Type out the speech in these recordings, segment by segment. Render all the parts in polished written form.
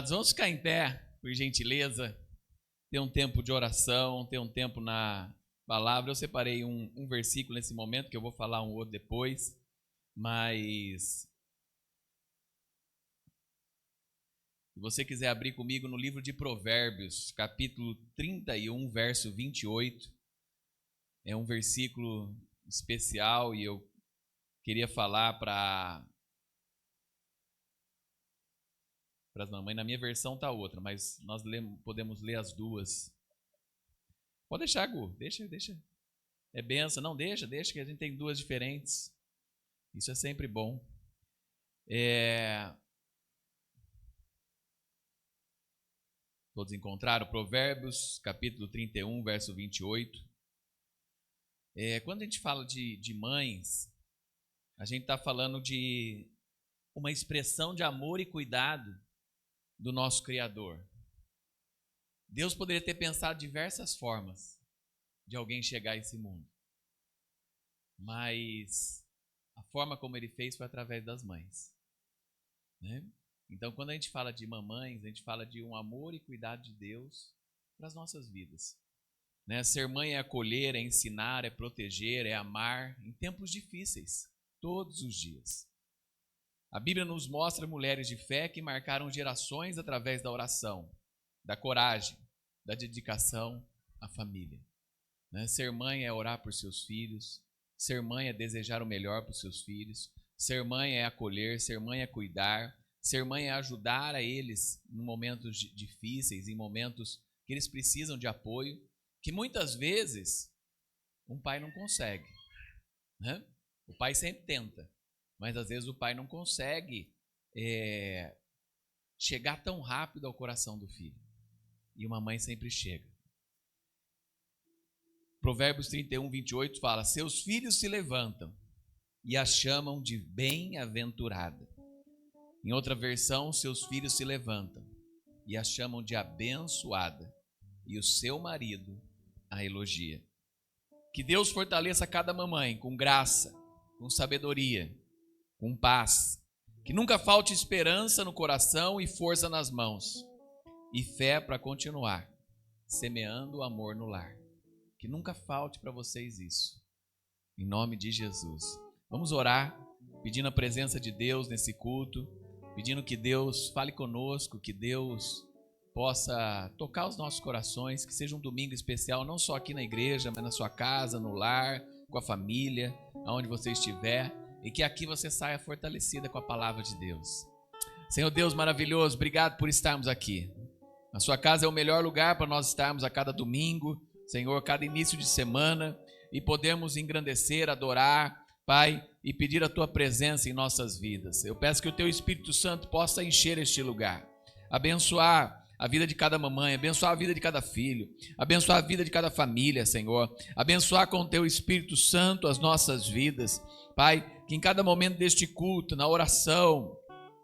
Vamos ficar em pé, por gentileza, ter um tempo de oração, ter um tempo na palavra. Eu separei um versículo nesse momento, que eu vou falar um outro depois, mas se você quiser abrir comigo no livro de Provérbios, capítulo 31, verso 28, é um versículo especial e eu queria falar para as mamães. Na minha versão está outra, mas nós podemos ler as duas. Pode deixar, Gu, deixa. É benção, não, deixa, que a gente tem duas diferentes. Isso é sempre bom. Todos encontraram? Provérbios, capítulo 31, verso 28. Quando a gente fala de mães, a gente está falando de uma expressão de amor e cuidado do nosso Criador. Deus poderia ter pensado diversas formas de alguém chegar a esse mundo, mas a forma como Ele fez foi através das mães, né? Então, quando a gente fala de mamães, a gente fala de um amor e cuidado de Deus para as nossas vidas, né? Ser mãe é acolher, é ensinar, é proteger, é amar em tempos difíceis, todos os dias. A Bíblia nos mostra mulheres de fé que marcaram gerações através da oração, da coragem, da dedicação à família, né? Ser mãe é orar por seus filhos, ser mãe é desejar o melhor para os seus filhos, ser mãe é acolher, ser mãe é cuidar, ser mãe é ajudar a eles em momentos difíceis, em momentos que eles precisam de apoio, que muitas vezes um pai não consegue, né? O pai sempre tenta, mas às vezes o pai não consegue chegar tão rápido ao coração do filho. E uma mãe sempre chega. Provérbios 31, 28 fala: seus filhos se levantam e a chamam de bem-aventurada. Em outra versão, seus filhos se levantam e a chamam de abençoada, e o seu marido a elogia. Que Deus fortaleça cada mamãe com graça, com sabedoria, com paz. Que nunca falte esperança no coração e força nas mãos, e fé para continuar semeando o amor no lar. Que nunca falte para vocês isso, em nome de Jesus. Vamos orar, pedindo a presença de Deus nesse culto, pedindo que Deus fale conosco, que Deus possa tocar os nossos corações, que seja um domingo especial, não só aqui na igreja, mas na sua casa, no lar, com a família, aonde você estiver, e que aqui você saia fortalecida com a palavra de Deus. Senhor Deus maravilhoso, obrigado por estarmos aqui. A sua casa é o melhor lugar para nós estarmos a cada domingo, Senhor, cada início de semana, e podemos engrandecer, adorar, Pai, e pedir a Tua presença em nossas vidas. Eu peço que o Teu Espírito Santo possa encher este lugar, abençoar a vida de cada mamãe, abençoar a vida de cada filho, abençoar a vida de cada família, Senhor, abençoar com o Teu Espírito Santo as nossas vidas, Pai, que em cada momento deste culto, na oração,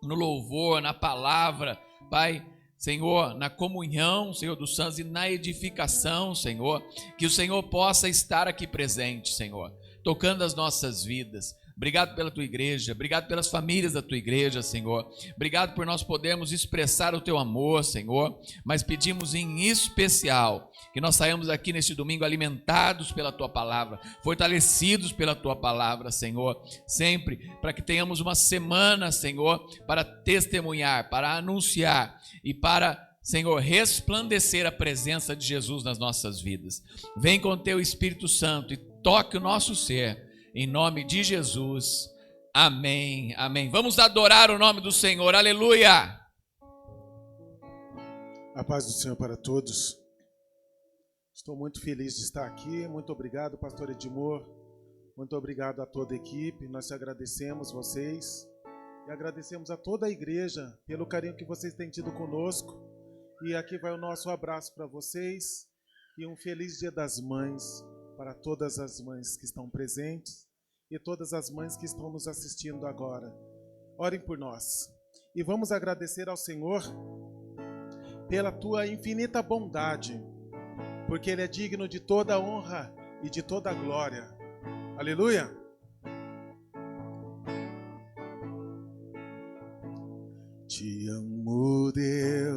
no louvor, na palavra, Pai, Senhor, na comunhão, Senhor, dos santos e na edificação, Senhor, que o Senhor possa estar aqui presente, Senhor, tocando as nossas vidas. Obrigado pela Tua igreja, obrigado pelas famílias da Tua igreja, Senhor. Obrigado por nós podermos expressar o Teu amor, Senhor, mas pedimos em especial que nós saímos aqui neste domingo alimentados pela Tua palavra, fortalecidos pela Tua palavra, Senhor, sempre, para que tenhamos uma semana, Senhor, para testemunhar, para anunciar e para, Senhor, resplandecer a presença de Jesus nas nossas vidas. Vem com o Teu Espírito Santo e toque o nosso ser, em nome de Jesus, amém, amém. Vamos adorar o nome do Senhor, aleluia. A paz do Senhor para todos. Estou muito feliz de estar aqui, muito obrigado, pastor Edmor, muito obrigado a toda a equipe, nós te agradecemos vocês e agradecemos a toda a igreja pelo carinho que vocês têm tido conosco, e aqui vai o nosso abraço para vocês e um feliz Dia das Mães para todas as mães que estão presentes e todas as mães que estão nos assistindo agora. Orem por nós e vamos agradecer ao Senhor pela Tua infinita bondade, porque Ele é digno de toda honra e de toda glória. Aleluia! Te amo, Deus,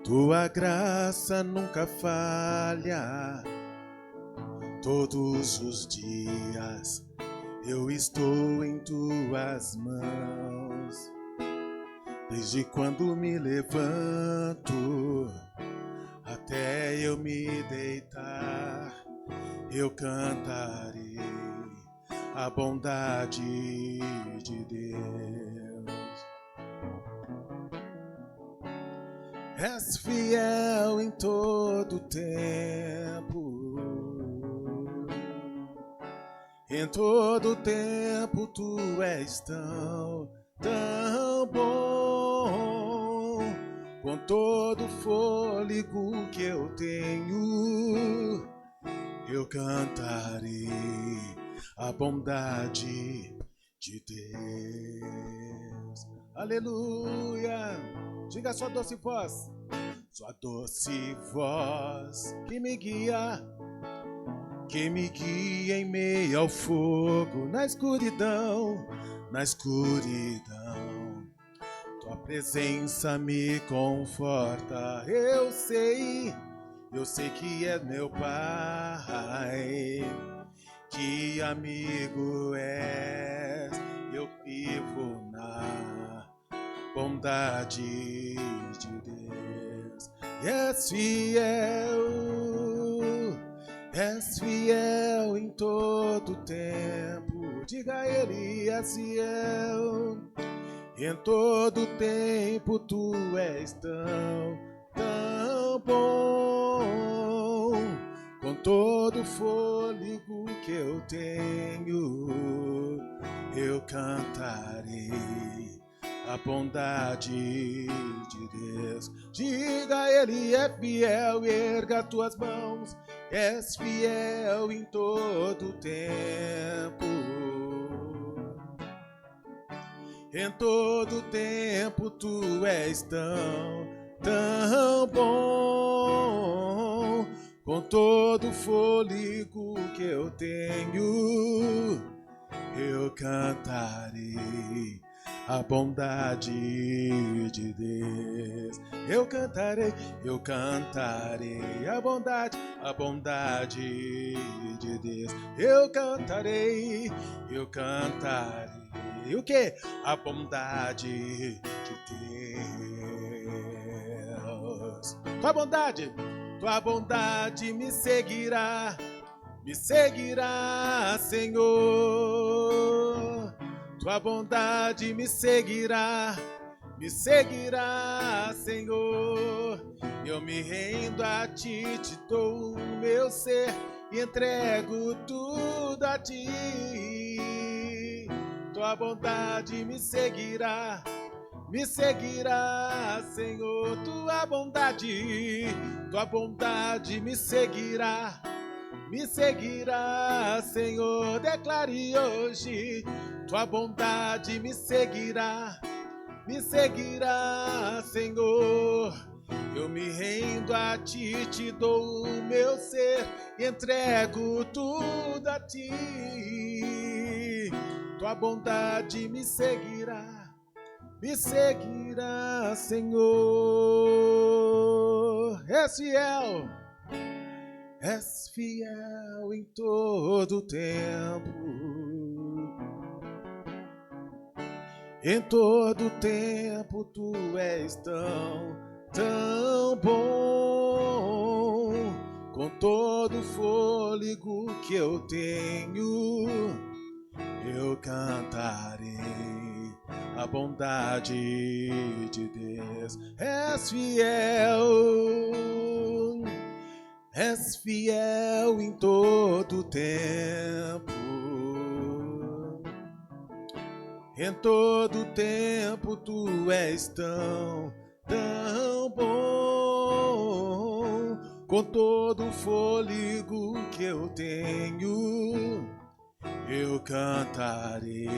Tua graça nunca falha. Todos os dias eu estou em tuas mãos. Desde quando me levanto até eu me deitar, eu cantarei a bondade de Deus. És fiel em todo tempo. Em todo tempo tu és tão bom. Com todo fôlego que eu tenho, eu cantarei a bondade de Deus. Aleluia! Diga a sua doce voz. Sua doce voz que me guia em meio ao fogo, na escuridão, tua presença me conforta. Eu sei que é meu Pai, que amigo és. Eu vivo na bondade de Deus. És fiel em todo tempo. Diga a Ele, és fiel. Em todo tempo tu és tão bom. Com todo fôlego que eu tenho, eu cantarei a bondade de Deus. Diga a Ele, é fiel, erga tuas mãos. És fiel em todo tempo. Em todo tempo tu és tão bom. Com todo fôlego que eu tenho, eu cantarei a bondade de Deus. Eu cantarei a bondade de Deus. Eu cantarei o que? A bondade de Deus. Tua bondade me seguirá, Senhor. Tua bondade me seguirá, Senhor. Eu me rendo a ti, te dou o meu ser e entrego tudo a ti. Tua bondade me seguirá, Senhor. Tua bondade me seguirá, Senhor. Declare hoje. Tua bondade me seguirá, Senhor. Eu me rendo a ti, te dou o meu ser e entrego tudo a ti. Tua bondade me seguirá, Senhor. És fiel em todo tempo. Em todo tempo tu és tão bom. Com todo fôlego que eu tenho, eu cantarei a bondade de Deus. És fiel em todo tempo. Em todo tempo tu és tão bom. Com todo fôlego que eu tenho, eu cantarei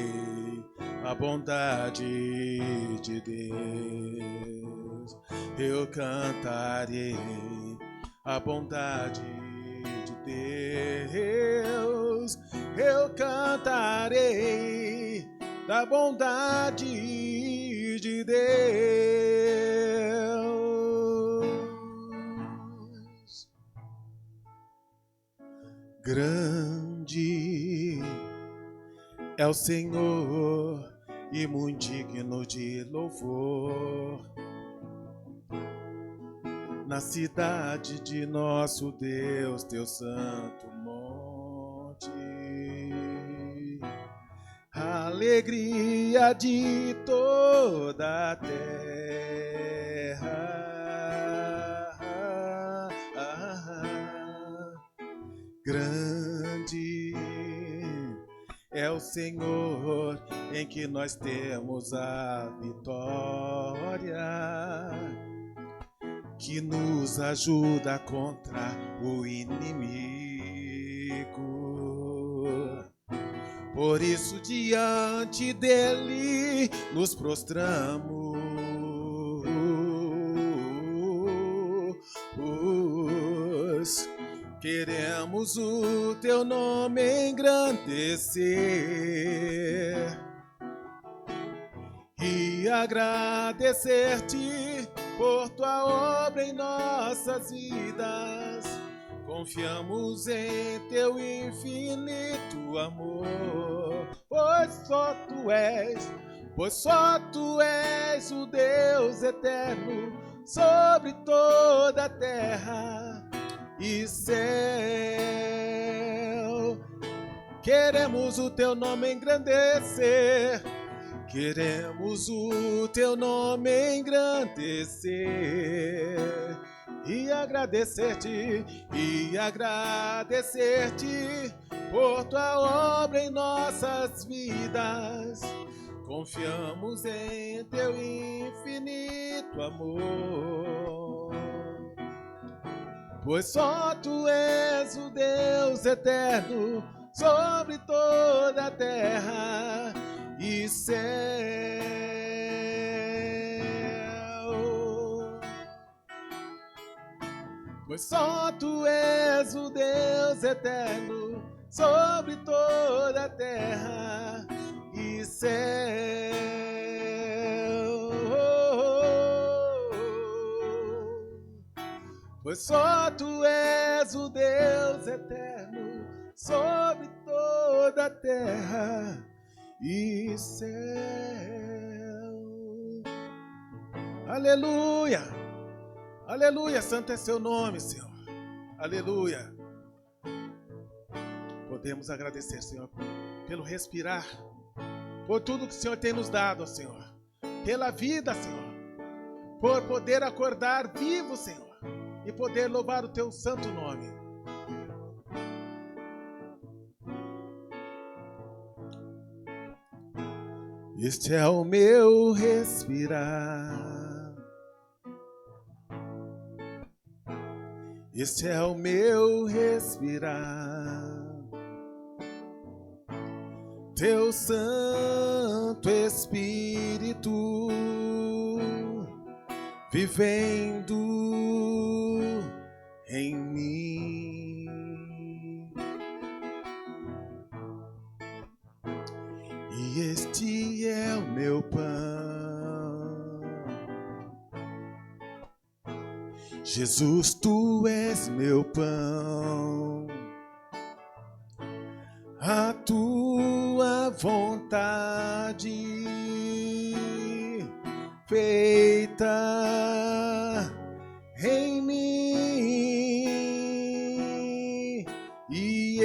a bondade de Deus. Eu cantarei a bondade de Deus. Eu cantarei da bondade de Deus. Grande é o Senhor e muito digno de louvor. Na cidade de nosso Deus, teu santo monte, alegria de toda a terra. Grande é o Senhor em que nós temos a vitória, que nos ajuda contra o inimigo. Por isso diante dele nos prostramos. Queremos o teu nome engrandecer e agradecer-te por tua obra em nossas vidas. Confiamos em teu infinito amor, pois só tu és o Deus eterno sobre toda a terra e céu. Queremos o teu nome engrandecer, queremos o teu nome engrandecer e agradecer-te por tua obra em nossas vidas. Confiamos em teu infinito amor, pois só tu és o Deus eterno sobre toda a terra e céu. Pois só tu és o Deus eterno sobre toda a terra e céu. Pois só tu és o Deus eterno sobre toda a terra e céu. Aleluia, aleluia, santo é seu nome, Senhor. Aleluia. Podemos agradecer, Senhor, pelo respirar, por tudo que o Senhor tem nos dado, Senhor, pela vida, Senhor, por poder acordar vivo, Senhor, e poder louvar o teu santo nome. Este é o meu respirar, este é o meu respirar, teu Santo Espírito vivendo em mim. E este é o meu pão. Jesus, tu és meu pão. A tua vontade feita em mim, e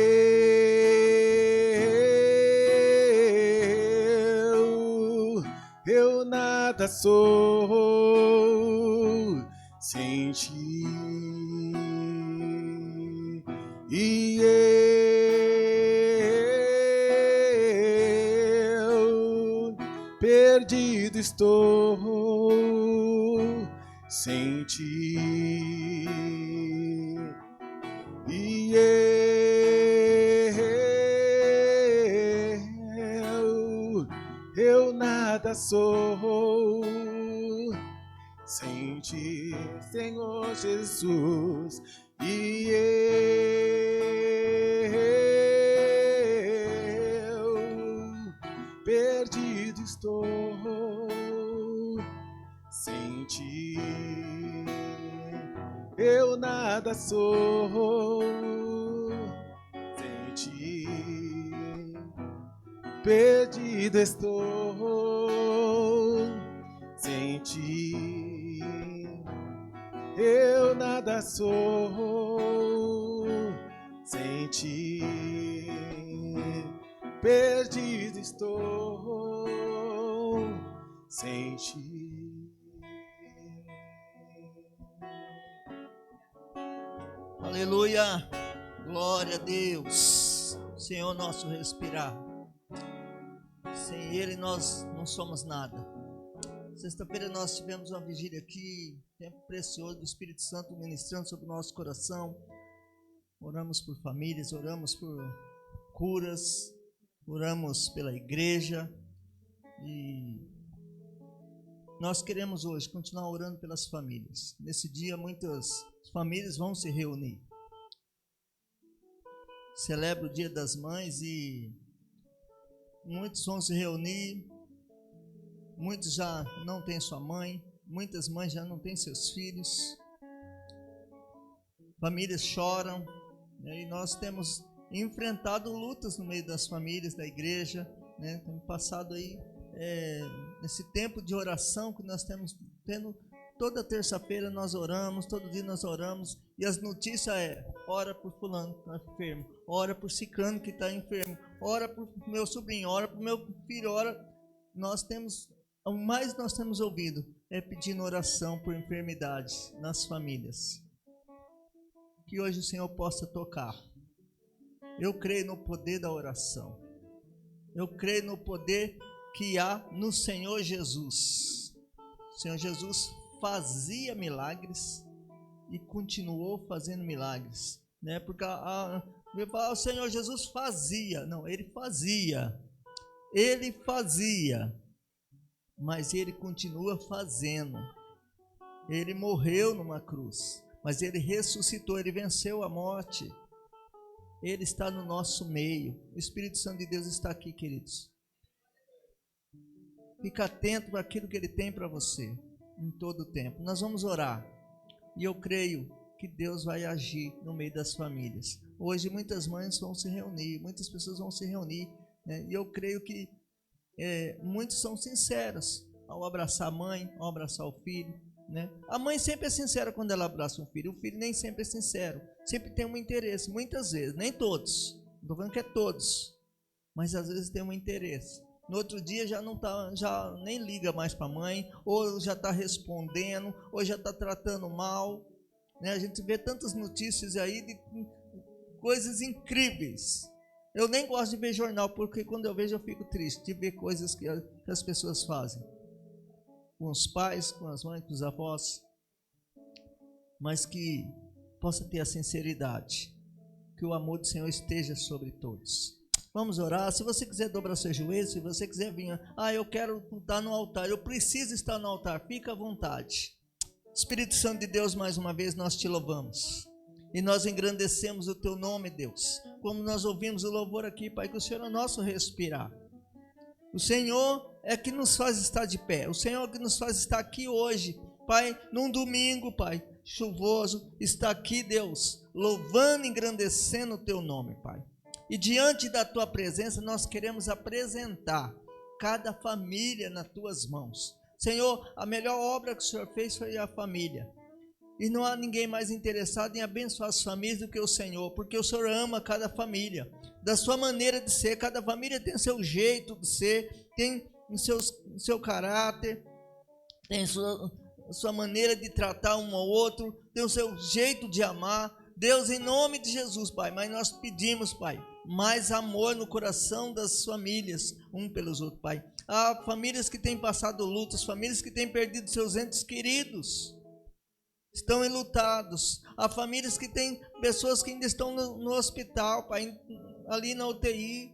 eu nada sou sem ti, e eu perdido estou sem ti, e eu nada sou sem ti, Senhor Jesus, e eu perdido estou sem ti, eu nada sou perdido estou, sem ti eu nada sou, sem ti perdido estou, sem ti. Aleluia, glória a Deus. Senhor, nosso respirar, sem Ele nós não somos nada. Sexta-feira nós tivemos uma vigília aqui, tempo precioso do Espírito Santo ministrando sobre o nosso coração. Oramos por famílias, oramos por curas, oramos pela igreja, e nós queremos hoje continuar orando pelas famílias. Nesse dia muitas famílias vão se reunir. Celebra o Dia das Mães e muitos vão se reunir. Muitos já não têm sua mãe, muitas mães já não têm seus filhos. Famílias choram, né? E nós temos enfrentado lutas no meio das famílias, da igreja, né? Temos passado aí nesse tempo de oração que nós temos tendo. Toda terça-feira nós oramos, todo dia nós oramos, e as notícias ora por fulano que está enfermo, ora por ciclano que está enfermo, ora por meu sobrinho, ora por meu filho, ora. O mais nós temos ouvido é pedindo oração por enfermidades nas famílias. Que hoje o Senhor possa tocar. Eu creio no poder da oração. Eu creio no poder que há no Senhor Jesus. O Senhor Jesus fazia milagres e continuou fazendo milagres, né? Porque o Senhor Jesus fazia, não, ele fazia, mas ele continua fazendo. Ele morreu numa cruz, mas ele ressuscitou, ele venceu a morte. Ele está no nosso meio. O Espírito Santo de Deus está aqui, queridos. Fica atento para aquilo que ele tem para você em todo o tempo. Nós vamos orar e eu creio que Deus vai agir no meio das famílias. Hoje muitas mães vão se reunir, muitas pessoas vão se reunir, né? E eu creio que muitos são sinceros ao abraçar a mãe, ao abraçar o filho, né? A mãe sempre é sincera quando ela abraça um filho. O filho nem sempre é sincero, sempre tem um interesse, muitas vezes, nem todos, não estou falando que é todos, mas às vezes tem um interesse. No outro dia já não tá, já nem liga mais para a mãe, ou já está respondendo, ou já está tratando mal, né? A gente vê tantas notícias aí de coisas incríveis. Eu nem gosto de ver jornal, porque quando eu vejo eu fico triste de ver coisas que as pessoas fazem com os pais, com as mães, com os avós, mas que possa ter a sinceridade, que o amor do Senhor esteja sobre todos. Vamos orar. Se você quiser dobrar seus joelhos, se você quiser vir, eu quero estar no altar, eu preciso estar no altar, fica à vontade. Espírito Santo de Deus, mais uma vez nós te louvamos e nós engrandecemos o teu nome, Deus, como nós ouvimos o louvor aqui, Pai, que o Senhor é o nosso respirar. O Senhor é que nos faz estar de pé, o Senhor é que nos faz estar aqui hoje, Pai, num domingo, Pai, chuvoso, está aqui, Deus, louvando e engrandecendo o teu nome, Pai. E diante da tua presença nós queremos apresentar cada família nas tuas mãos. Senhor, a melhor obra que o Senhor fez foi a família. E não há ninguém mais interessado em abençoar as famílias do que o Senhor, porque o Senhor ama cada família, da sua maneira de ser. Cada família tem seu jeito de ser, tem seu caráter, tem sua maneira de tratar um ao outro, tem o seu jeito de amar. Deus, em nome de Jesus, Pai, mas nós pedimos, Pai, mais amor no coração das famílias, um pelos outros, Pai. Há famílias que têm passado lutas, famílias que têm perdido seus entes queridos, estão enlutados. Há famílias que têm pessoas que ainda estão no hospital, Pai, ali na UTI,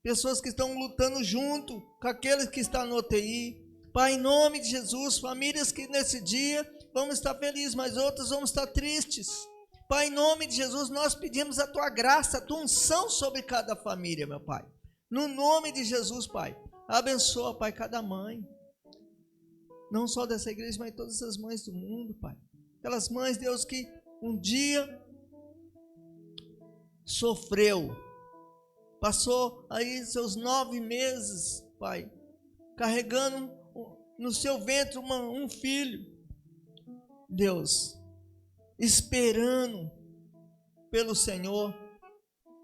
pessoas que estão lutando junto com aqueles que estão no UTI. Pai, em nome de Jesus, famílias que nesse dia vão estar felizes, mas outras vão estar tristes. Pai, em nome de Jesus, nós pedimos a tua graça, a tua unção sobre cada família, meu Pai. No nome de Jesus, Pai, abençoa, Pai, cada mãe. Não só dessa igreja, mas todas as mães do mundo, Pai. Aquelas mães, Deus, que um dia sofreu passou aí seus 9 meses, Pai, carregando no seu ventre um filho, Deus, esperando pelo Senhor,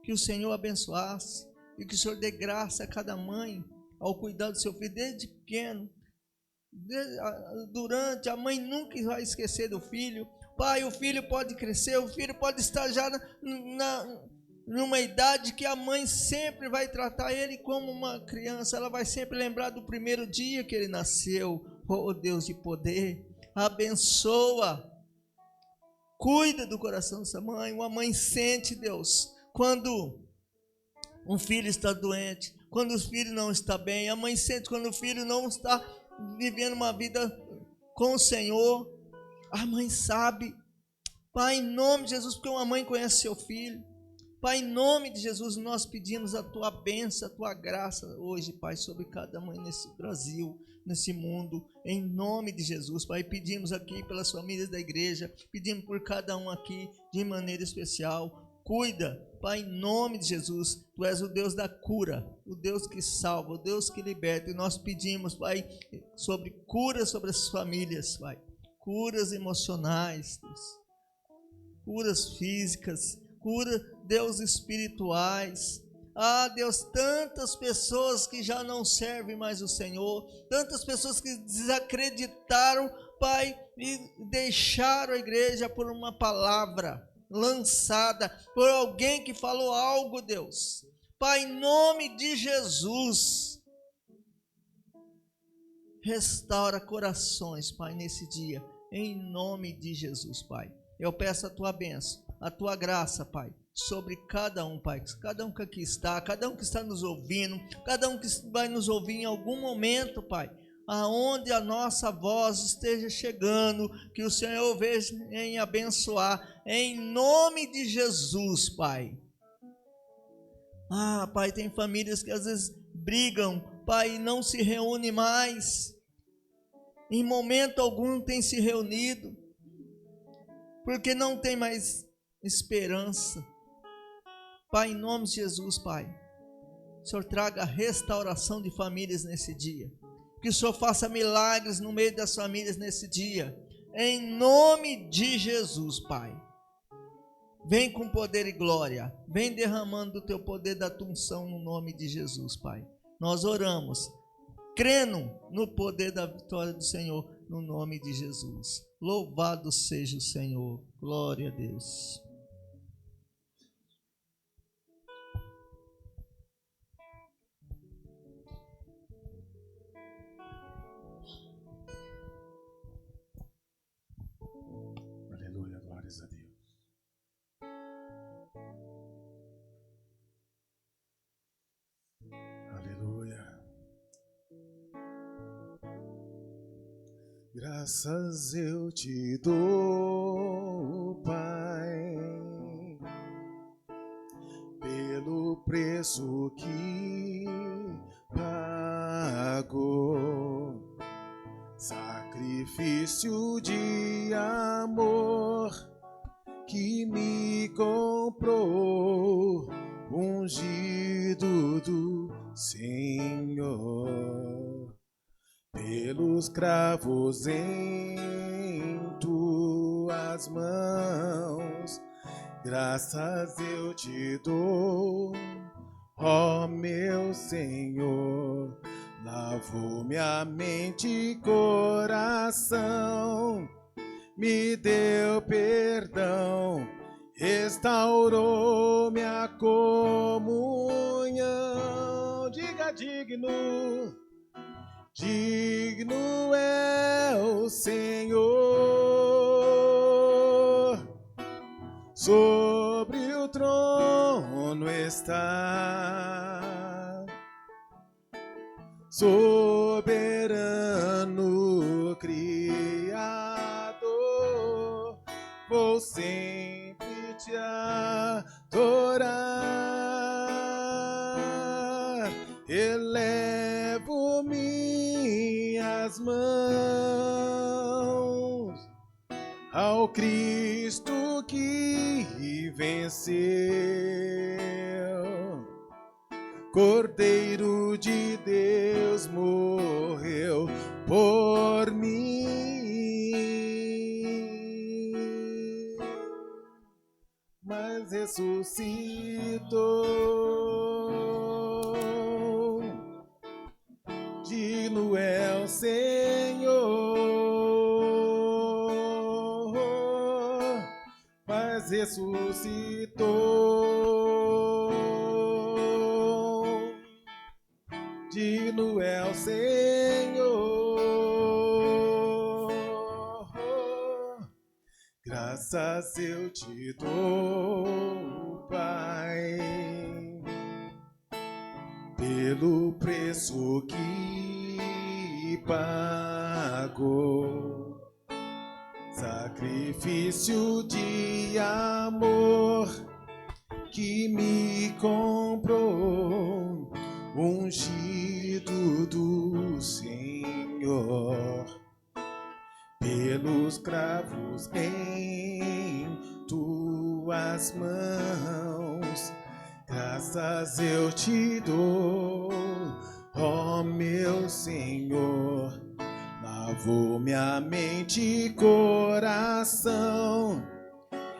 que o Senhor abençoasse e que o Senhor dê graça a cada mãe ao cuidar do seu filho desde pequeno. Durante, a mãe nunca vai esquecer do filho. Pai, o filho pode crescer, o filho pode estar já numa idade que a mãe sempre vai tratar ele como uma criança. Ela vai sempre lembrar do primeiro dia que ele nasceu. Oh Deus de poder, abençoa, cuida do coração dessa mãe. Uma mãe sente, Deus, quando um filho está doente, quando o filho não está bem. A mãe sente quando o filho não está vivendo uma vida com o Senhor. A mãe sabe. Pai, em nome de Jesus, porque uma mãe conhece seu filho. Pai, em nome de Jesus, nós pedimos a tua bênção, a tua graça hoje, Pai, sobre cada mãe nesse Brasil, nesse mundo, em nome de Jesus. Pai, pedimos aqui pelas famílias da igreja, pedimos por cada um aqui de maneira especial. Cuida, Pai, em nome de Jesus. Tu és o Deus da cura, o Deus que salva, o Deus que liberta. E nós pedimos, Pai, sobre cura sobre as famílias, Pai. Curas emocionais, Deus. Curas físicas, cura, Deus, espirituais. Ah, Deus, tantas pessoas que já não servem mais o Senhor, tantas pessoas que desacreditaram, Pai, e deixaram a igreja por uma palavra lançada, por alguém que falou algo, Deus. Pai, em nome de Jesus, restaura corações, Pai, nesse dia, em nome de Jesus, Pai. Eu peço a tua bênção, a tua graça, Pai, sobre cada um, Pai, cada um que aqui está, cada um que está nos ouvindo, cada um que vai nos ouvir em algum momento, Pai, aonde a nossa voz esteja chegando, que o Senhor veja em abençoar, em nome de Jesus, Pai. Ah, Pai, tem famílias que às vezes brigam, Pai, e não se reúnem mais, em momento algum tem se reunido, porque não tem mais esperança. Pai, em nome de Jesus, Pai, o Senhor traga restauração de famílias nesse dia, que o Senhor faça milagres no meio das famílias nesse dia, em nome de Jesus, Pai. Vem com poder e glória, vem derramando do teu poder, da tua unção no nome de Jesus, Pai. Nós oramos, crendo no poder da vitória do Senhor, no nome de Jesus. Louvado seja o Senhor, glória a Deus. Aleluia, glórias a Deus. Aleluia. Graças eu te dou, Pai, pelo preço que pagou, sacrifício de amor que me comprou, ungido do Senhor. Pelos cravos em tuas mãos, graças eu te dou, ó meu Senhor. Lavou minha mente e coração, me deu perdão, restaurou minha comunhão. Diga digno. Digno é o Senhor, sobre o trono está, soberano Criador, vou sempre te adorar, elevo minhas mãos ao Cristo que venceu, Cordeiro de Deus morreu por mim, mas ressuscitou. Digno é o Senhor, mas ressuscitou. Digno é o Senhor, graças eu te dou, Pai, pelo preço que pagou, sacrifício de amor que me comprou, ungido do Senhor, pelos cravos em tuas mãos, graças eu te dou, ó meu Senhor. Lavou minha mente e coração,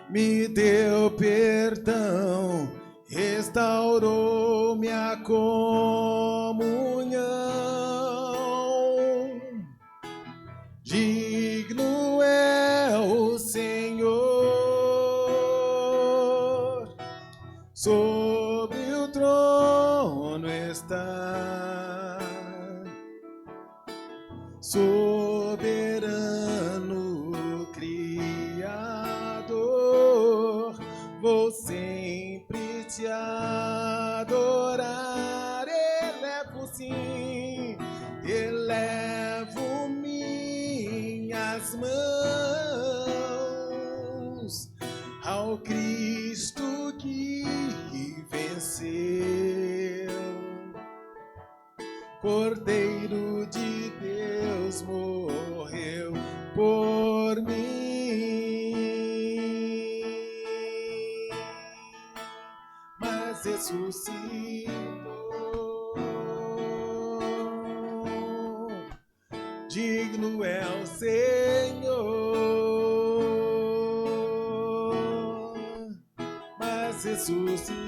me deu perdão, restaurou minha comunhão. Digno é o Senhor, sobre o trono está, soberano Criador, vou sempre te adorar. Elevo sim, elevo minhas mãos ao Cristo que venceu. Cordeiro de Deus morreu por mim, mas ressuscitou. Digno é o Senhor, mas ressuscitou.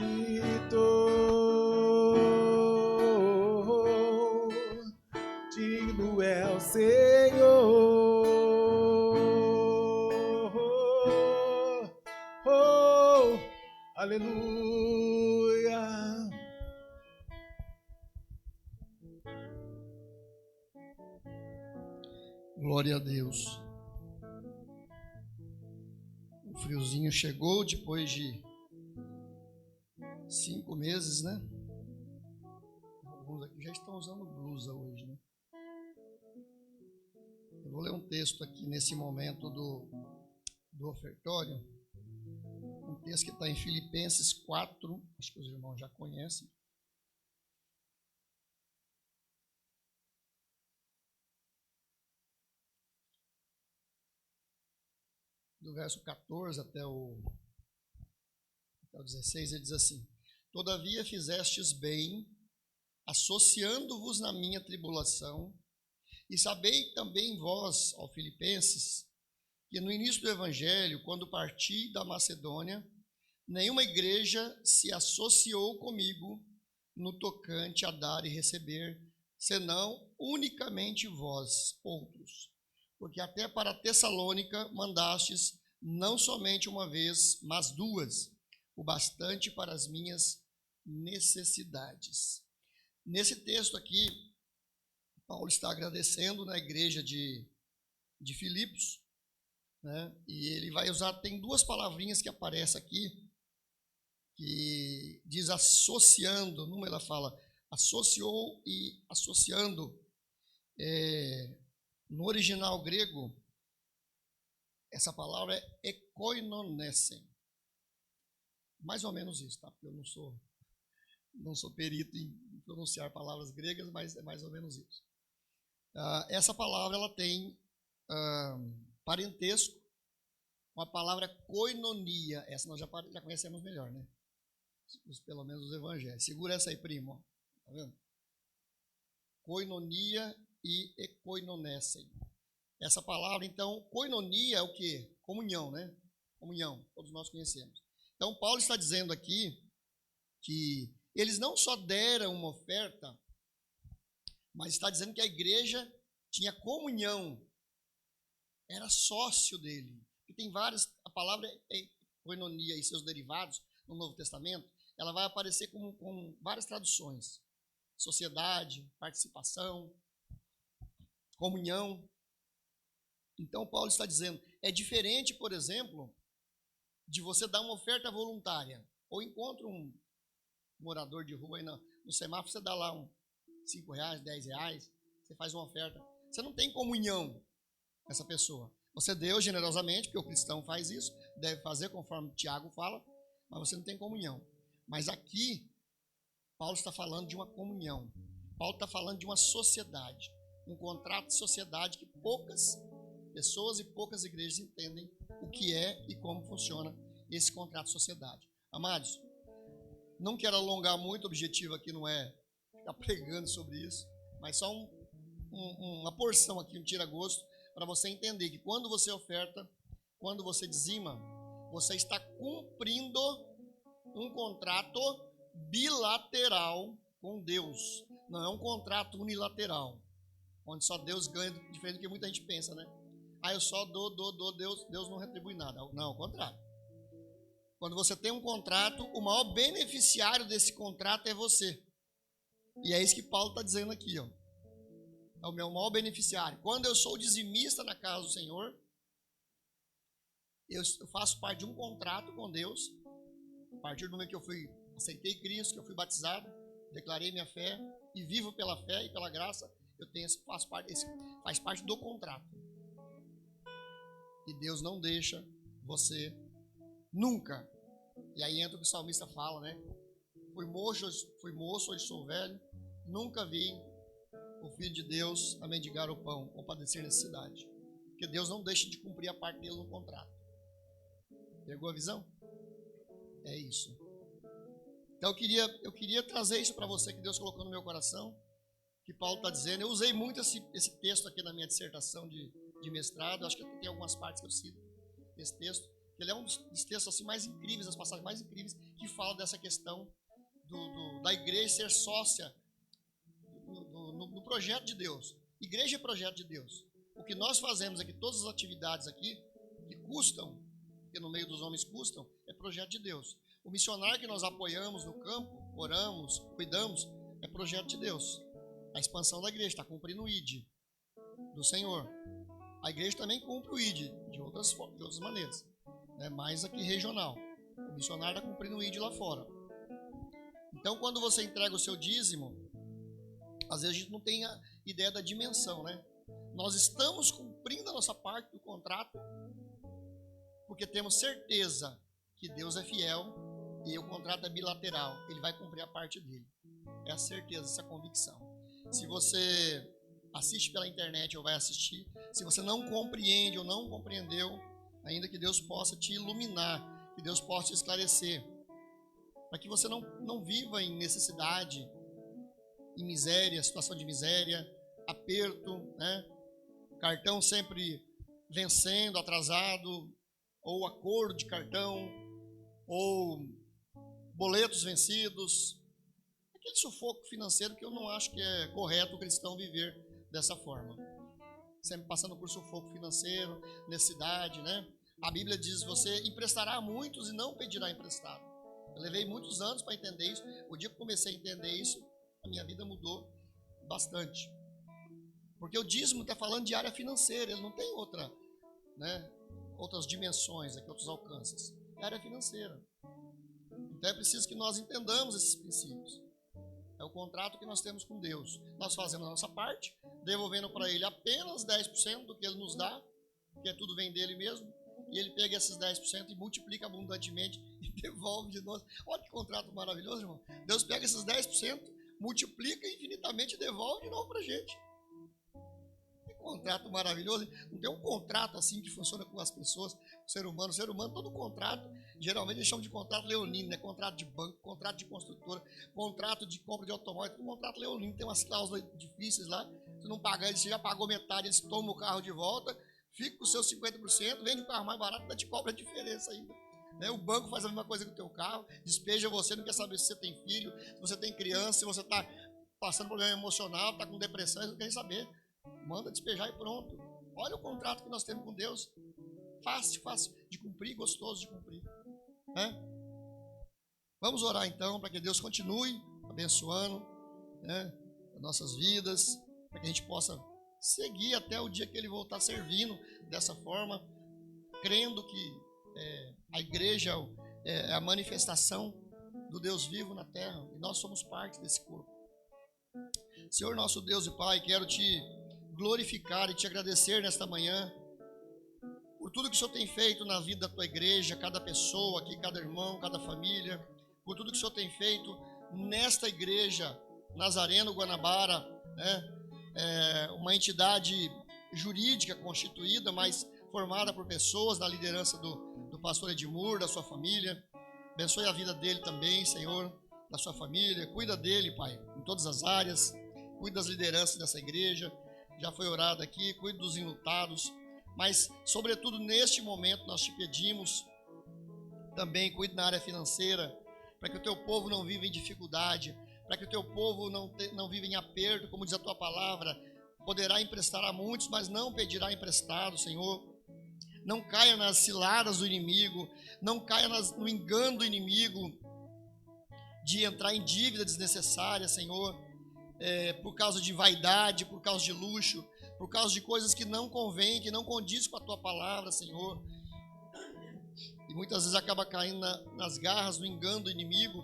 Digno é o Senhor, oh, aleluia. Glória a Deus. O friozinho chegou depois de 5 meses, né? Alguns aqui já estão usando blusa hoje, né? Eu vou ler um texto aqui nesse momento do ofertório. Um texto que está em Filipenses 4, acho que os irmãos já conhecem. Do verso 14 até o 16, ele diz assim: Todavia fizestes bem, associando-vos na minha tribulação, e sabei também vós, ó Filipenses, que no início do Evangelho, quando parti da Macedônia, nenhuma igreja se associou comigo no tocante a dar e receber, senão unicamente vós, outros. Porque até para Tessalônica mandastes não somente uma vez, mas 2, o bastante para as minhas necessidades. Nesse texto aqui, Paulo está agradecendo na igreja de Filipos, né? E ele vai usar, tem 2 palavrinhas que aparecem aqui, que diz associando, numa ela fala associou e associando. No original grego, essa palavra é ekoinonesen. Mais ou menos isso, tá? Porque eu não sou perito em pronunciar palavras gregas, mas é mais ou menos isso. Essa palavra ela tem parentesco com a palavra koinonia. Essa nós já conhecemos melhor, né? Pelo menos os evangelhos. Segura essa aí, primo. Tá vendo? Koinonia e ekoinonessen. Essa palavra, então, koinonia é o quê? Comunhão, né? Comunhão, todos nós conhecemos. Então, Paulo está dizendo aqui que eles não só deram uma oferta, mas está dizendo que a igreja tinha comunhão, era sócio dele. E tem várias, a palavra koinonia e seus derivados no Novo Testamento, ela vai aparecer com várias traduções. Sociedade, participação, comunhão. Então, Paulo está dizendo, é diferente, por exemplo, de você dar uma oferta voluntária. Ou encontra um morador de rua aí no semáforo, você dá lá R$5, R$10, você faz uma oferta. Você não tem comunhão com essa pessoa. Você deu generosamente, porque o cristão faz isso, deve fazer conforme Tiago fala, mas você não tem comunhão. Mas aqui, Paulo está falando de uma comunhão. Paulo está falando de uma sociedade, um contrato de sociedade que poucas pessoas e poucas igrejas entendem o que é e como funciona esse contrato de sociedade. Amados, não quero alongar muito, o objetivo aqui não é ficar pregando sobre isso, mas só uma porção aqui, um tira-gosto, para você entender que quando você oferta, quando você dizima, você está cumprindo um contrato bilateral com Deus. Não é um contrato unilateral, onde só Deus ganha, diferente do que muita gente pensa, né? Eu só dou, Deus não retribui nada. Não, ao contrário. Quando você tem um contrato, o maior beneficiário desse contrato é você. E é isso que Paulo está dizendo aqui, ó. É o meu maior beneficiário. Quando eu sou dizimista na casa do Senhor, eu faço parte de um contrato com Deus. A partir do momento que eu aceitei Cristo, que eu fui batizado, declarei minha fé e vivo pela fé e pela graça, faz parte do contrato. E Deus não deixa você nunca. E aí entra o que o salmista fala, né? Fui moço, hoje sou velho, nunca vi o Filho de Deus a mendigar o pão ou padecer necessidade. Porque Deus não deixa de cumprir a parte dele no contrato. Pegou a visão? É isso. Então eu queria trazer isso para você que Deus colocou no meu coração, que Paulo está dizendo. Eu usei muito esse texto aqui na minha dissertação de mestrado. Acho que tem algumas partes que eu cito desse texto. Ele é um dos textos assim, mais incríveis, das passagens mais incríveis, que fala dessa questão da igreja ser sócia no projeto de Deus. Igreja é projeto de Deus. O que nós fazemos aqui, todas as atividades aqui, que custam, porque no meio dos homens custam, é projeto de Deus. O missionário que nós apoiamos no campo, oramos, cuidamos, é projeto de Deus. A expansão da igreja está cumprindo o ID do Senhor. A igreja também cumpre o ID de outras maneiras, né? Mais aqui regional. O missionário está cumprindo o ID lá fora. Então, quando você entrega o seu dízimo, às vezes a gente não tem a ideia da dimensão, né? Nós estamos cumprindo a nossa parte do contrato, porque temos certeza que Deus é fiel e o contrato é bilateral. Ele vai cumprir a parte dele. É a certeza, essa convicção. Se você assiste pela internet ou vai assistir, se você não compreende ou não compreendeu, ainda que Deus possa te iluminar, que Deus possa te esclarecer, para que você não viva em necessidade, em miséria, situação de miséria, aperto, né? Cartão sempre vencendo, atrasado, ou acordo de cartão, ou boletos vencidos, aquele sufoco financeiro que eu não acho que é correto o cristão viver dessa forma. Sempre passando por sufoco financeiro, necessidade, né? A Bíblia diz, você emprestará a muitos e não pedirá emprestado. Eu levei muitos anos para entender isso. O dia que eu comecei a entender isso, a minha vida mudou bastante. Porque o dízimo está falando de área financeira, ele não tem outras dimensões, aqui, outros alcances. É área financeira. Então é preciso que nós entendamos esses princípios. É o contrato que nós temos com Deus. Nós fazemos a nossa parte, devolvendo para Ele apenas 10% do que Ele nos dá, que tudo vem dele mesmo, e Ele pega esses 10% e multiplica abundantemente e devolve de nós. Olha que contrato maravilhoso, irmão. Deus pega esses 10%, multiplica infinitamente e devolve de novo para a gente. Que contrato maravilhoso. Não tem um contrato assim que funciona com as pessoas, com o ser humano. O ser humano, todo contrato, geralmente eles chamam de contrato leonino, né? Contrato de banco, contrato de construtora, contrato de compra de automóvel, tudo contrato leonino. Tem umas cláusulas difíceis lá. Se não pagar, você já pagou metade, eles tomam o carro de volta, fica com os seus 50%, vende o carro mais barato, ainda te cobra a diferença ainda. Né? O banco faz a mesma coisa com o teu carro, despeja você, não quer saber se você tem filho, se você tem criança, se você está passando problema emocional, está com depressão, eles não querem saber. Manda despejar e pronto. Olha o contrato que nós temos com Deus. Fácil de cumprir, gostoso de cumprir. Né? Vamos orar então para que Deus continue abençoando, né, as nossas vidas, para que a gente possa seguir até o dia que Ele voltar servindo dessa forma, crendo que a igreja é a manifestação do Deus vivo na terra e nós somos parte desse corpo. Senhor nosso Deus e Pai, quero Te glorificar e Te agradecer nesta manhã por tudo que o Senhor tem feito na vida da Tua igreja, cada pessoa aqui, cada irmão, cada família, por tudo que o Senhor tem feito nesta igreja, Nazareno Guanabara, né? Uma entidade jurídica constituída, mas formada por pessoas na liderança do pastor Edmur, da sua família. Abençoe a vida dele também, Senhor, da sua família. Cuida dele, Pai, em todas as áreas. Cuida das lideranças dessa igreja. Já foi orado aqui. Cuida dos enlutados. Mas, sobretudo, neste momento, nós te pedimos também, cuide na área financeira, para que o teu povo não viva em dificuldade, para que o teu povo não viva em aperto, como diz a tua palavra. Poderá emprestar a muitos, mas não pedirá emprestado, Senhor. Não caia nas ciladas do inimigo, não caia no engano do inimigo de entrar em dívida desnecessária, Senhor, por causa de vaidade, por causa de luxo, por causa de coisas que não convém, que não condiz com a tua palavra, Senhor. E muitas vezes acaba caindo nas garras do engano do inimigo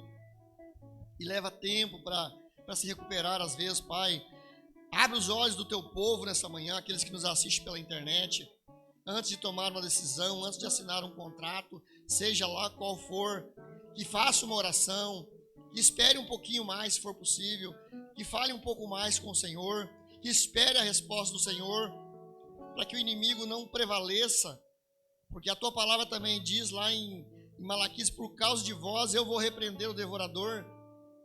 e leva tempo para se recuperar às vezes, Pai. Abre os olhos do teu povo nessa manhã, aqueles que nos assistem pela internet, antes de tomar uma decisão, antes de assinar um contrato, seja lá qual for, que faça uma oração, que espere um pouquinho mais, se for possível, que fale um pouco mais com o Senhor, que espere a resposta do Senhor, para que o inimigo não prevaleça, porque a tua palavra também diz lá em Malaquias, por causa de vós eu vou repreender o devorador,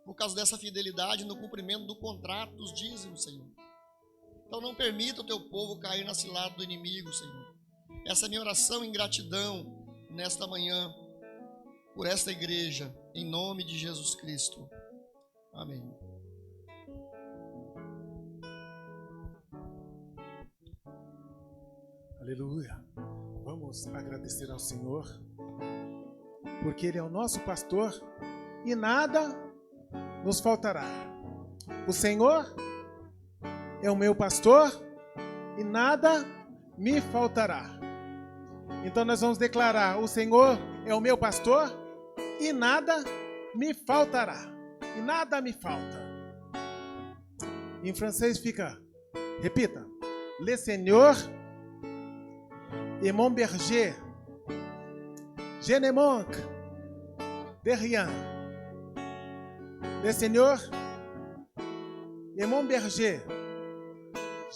por causa dessa fidelidade no cumprimento do contrato dos dízimos, Senhor. Então não permita o teu povo cair na cilada do inimigo, Senhor. Essa é a minha oração em gratidão nesta manhã, por esta igreja, em nome de Jesus Cristo. Amém. Aleluia. Vamos agradecer ao Senhor, porque Ele é o nosso pastor e nada nos faltará. O Senhor é o meu pastor e nada me faltará. Então nós vamos declarar: o Senhor é o meu pastor e nada me faltará. E nada me falta. Em francês fica, repita: Le Seigneur est mon berger. Je ne manque de rien. Le Seigneur est mon berger.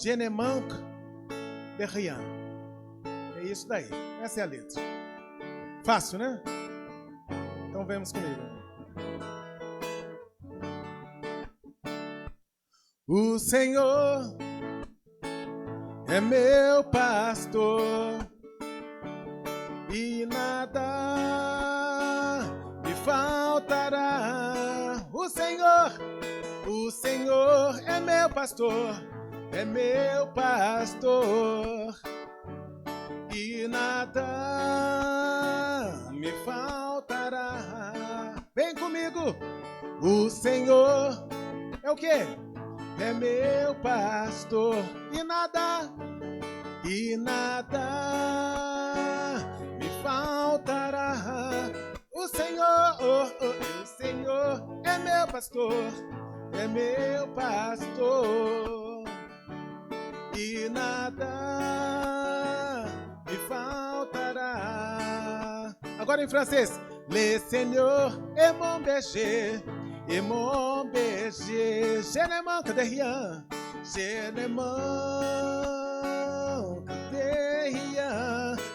Je ne manque de rien. É isso daí. Essa é a letra. Fácil, né? Então vemos comigo. O Senhor é meu pastor e nada me faltará. O Senhor é meu pastor e nada me faltará. Vem comigo. O Senhor é o quê? É meu pastor e nada me faltará. O Senhor é meu pastor e nada me faltará. Agora em francês. Le Seigneur est mon berger, je ne manque de rien, je ne manque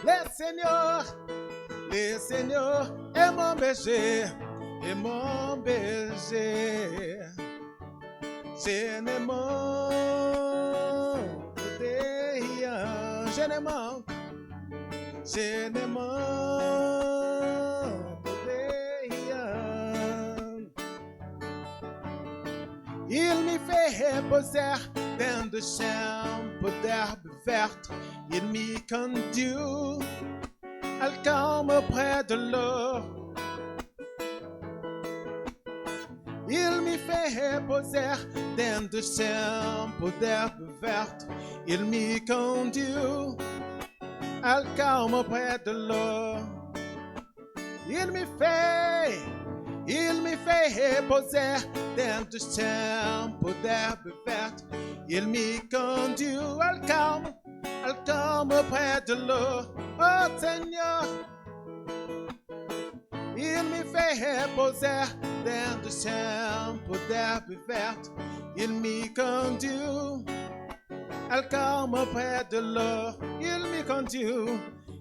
Le Seigneur est mon berger, et mon berger. Je ne manque de rien, je ne manque de rien. Il m'y fait reposer dans de champs d'herbes vertes. Il m'y conduit al calme près de l'eau. Il m'y fait reposer dans de champs d'herbes vertes. Il m'y conduit al calme près de l'eau. Il m'y fait reposer dans de champs d'herbes vertes. Il m'y conduit al calme près de l'eau. Oh Seigneur, il m'y fait reposer dans de champs d'herbes vertes. Il m'y conduit al calme près de l'eau.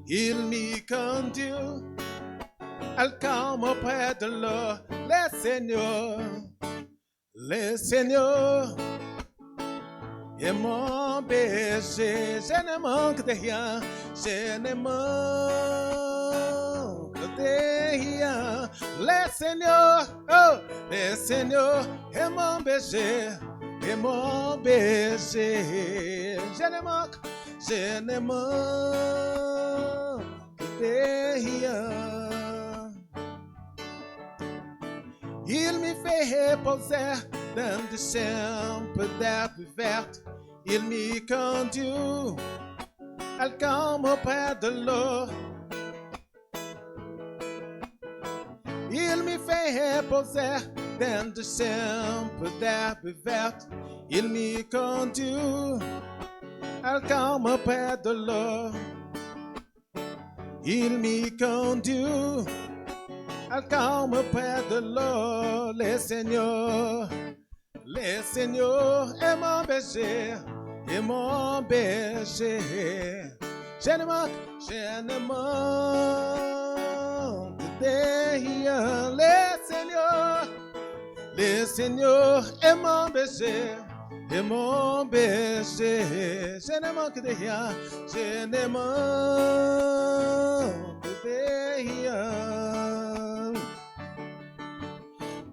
Il m'y conduit al calme près de l'eau. Le Seigneur est mon berger, je ne manque de rien, je ne manque de rien. Le Seigneur est mon berger, est mon berger. Je ne manque de rien. Il m'y fait reposer dans de champs d'herbes vertes. Il m'y conduit al calme près de l'eau. Il m'y fait reposer dans de champs d'herbes vertes. Il m'y conduit al calme près de l'eau. Il m'y conduit al calme près de l'eau. Le Seigneur est mon berger, est mon berger. Je ne manque de rien. Le Seigneur est mon berger, est mon berger. Je ne manque de rien, je ne manque de rien.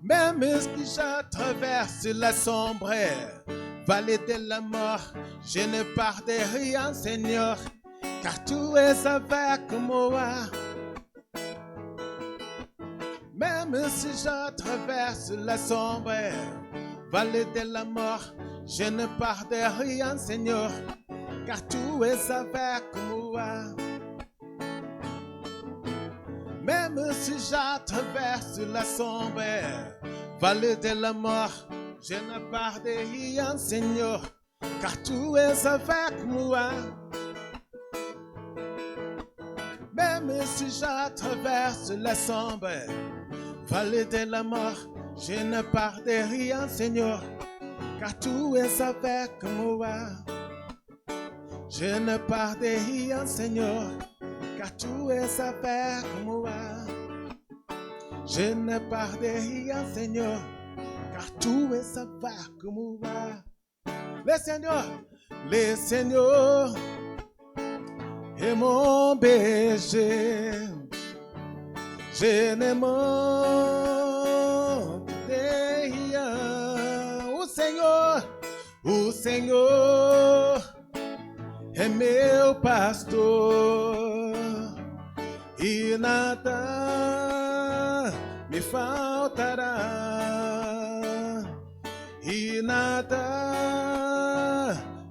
Même si je traverse la sombre vallée de la mort, je ne pars de rien, Seigneur, car tu es avec moi. Même si je traverse la sombre vallée de la mort, je ne pars de rien, Seigneur, car tu es avec moi. Même si je traverse la sombre vallée de la mort, je ne pars de rien, Seigneur, car tu es avec moi. Même si je traverse la sombre vallée de la mort, je ne pars de rien, Seigneur, car tu es avec moi. Je ne pars de rien, Seigneur, car tu es avec moi. Je ne pars de rien, Seigneur, car tu es avec moi. Le Seigneur est mon berger. Je ne manque de rien. O Senhor é meu pastor e nada me faltará, e nada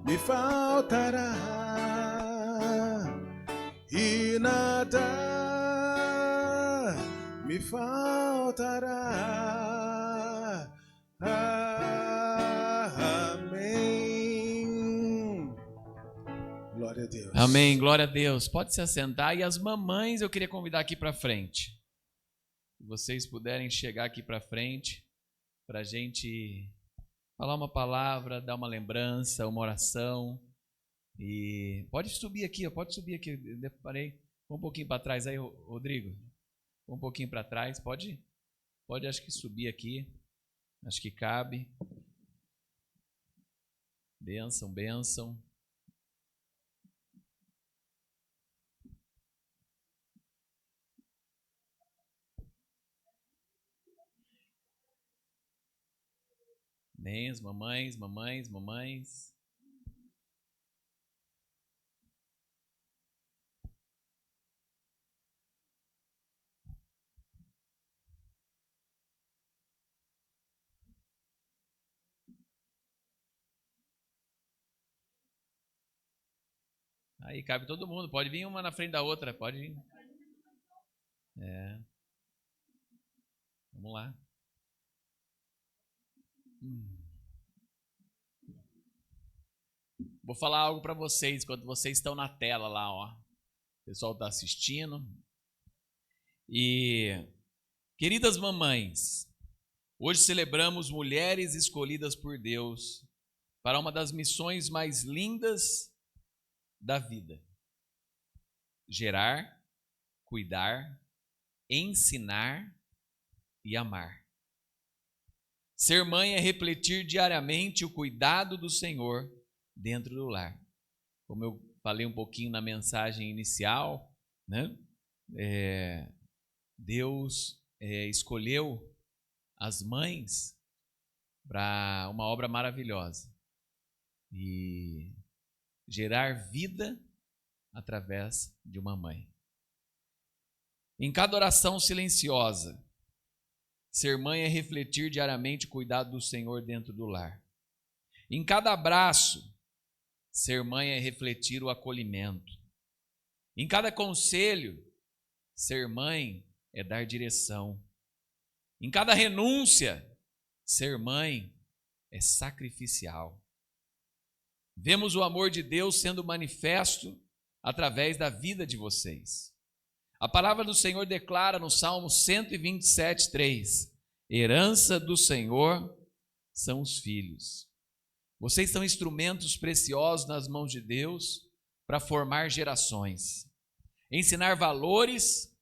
me faltará, e nada me faltará. Amém. Glória a Deus. Amém, glória a Deus. Pode se assentar. E as mamães eu queria convidar aqui para frente. Se vocês puderem chegar aqui para frente, para a gente falar uma palavra, dar uma lembrança, uma oração. E pode subir aqui, pode subir aqui. Eu deparei. Um pouquinho para trás aí, Rodrigo. Um pouquinho para trás. Pode, acho que subir aqui. Acho que cabe. Bênção, bênção. Mães, mamães, mamães, mamães. Aí cabe todo mundo, pode vir uma na frente da outra, pode vir. Vamos lá. Vou falar algo para vocês, enquanto vocês estão na tela lá, ó. O pessoal está assistindo. E, queridas mamães, hoje celebramos mulheres escolhidas por Deus para uma das missões mais lindas da vida: gerar, cuidar, ensinar e amar. Ser mãe é refletir diariamente o cuidado do Senhor dentro do lar. Como eu falei um pouquinho na mensagem inicial, né? Deus escolheu as mães para uma obra maravilhosa e gerar vida através de uma mãe. Em cada oração silenciosa, ser mãe é refletir diariamente o cuidado do Senhor dentro do lar. Em cada abraço, ser mãe é refletir o acolhimento. Em cada conselho, ser mãe é dar direção. Em cada renúncia, ser mãe é sacrificial. Vemos o amor de Deus sendo manifesto através da vida de vocês. A palavra do Senhor declara no Salmo 127:3: herança do Senhor são os filhos. Vocês são instrumentos preciosos nas mãos de Deus para formar gerações, ensinar valores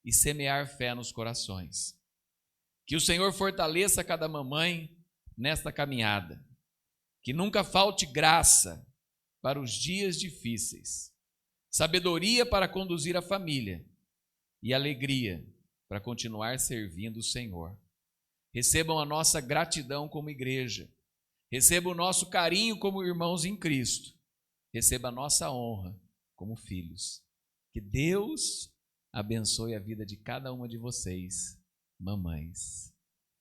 e semear fé nos corações. Que o Senhor fortaleça cada mamãe nesta caminhada. Que nunca falte graça para os dias difíceis, sabedoria para conduzir a família e alegria para continuar servindo o Senhor. Recebam a nossa gratidão como igreja. Receba o nosso carinho como irmãos em Cristo. Receba a nossa honra como filhos. Que Deus abençoe a vida de cada uma de vocês, mamães.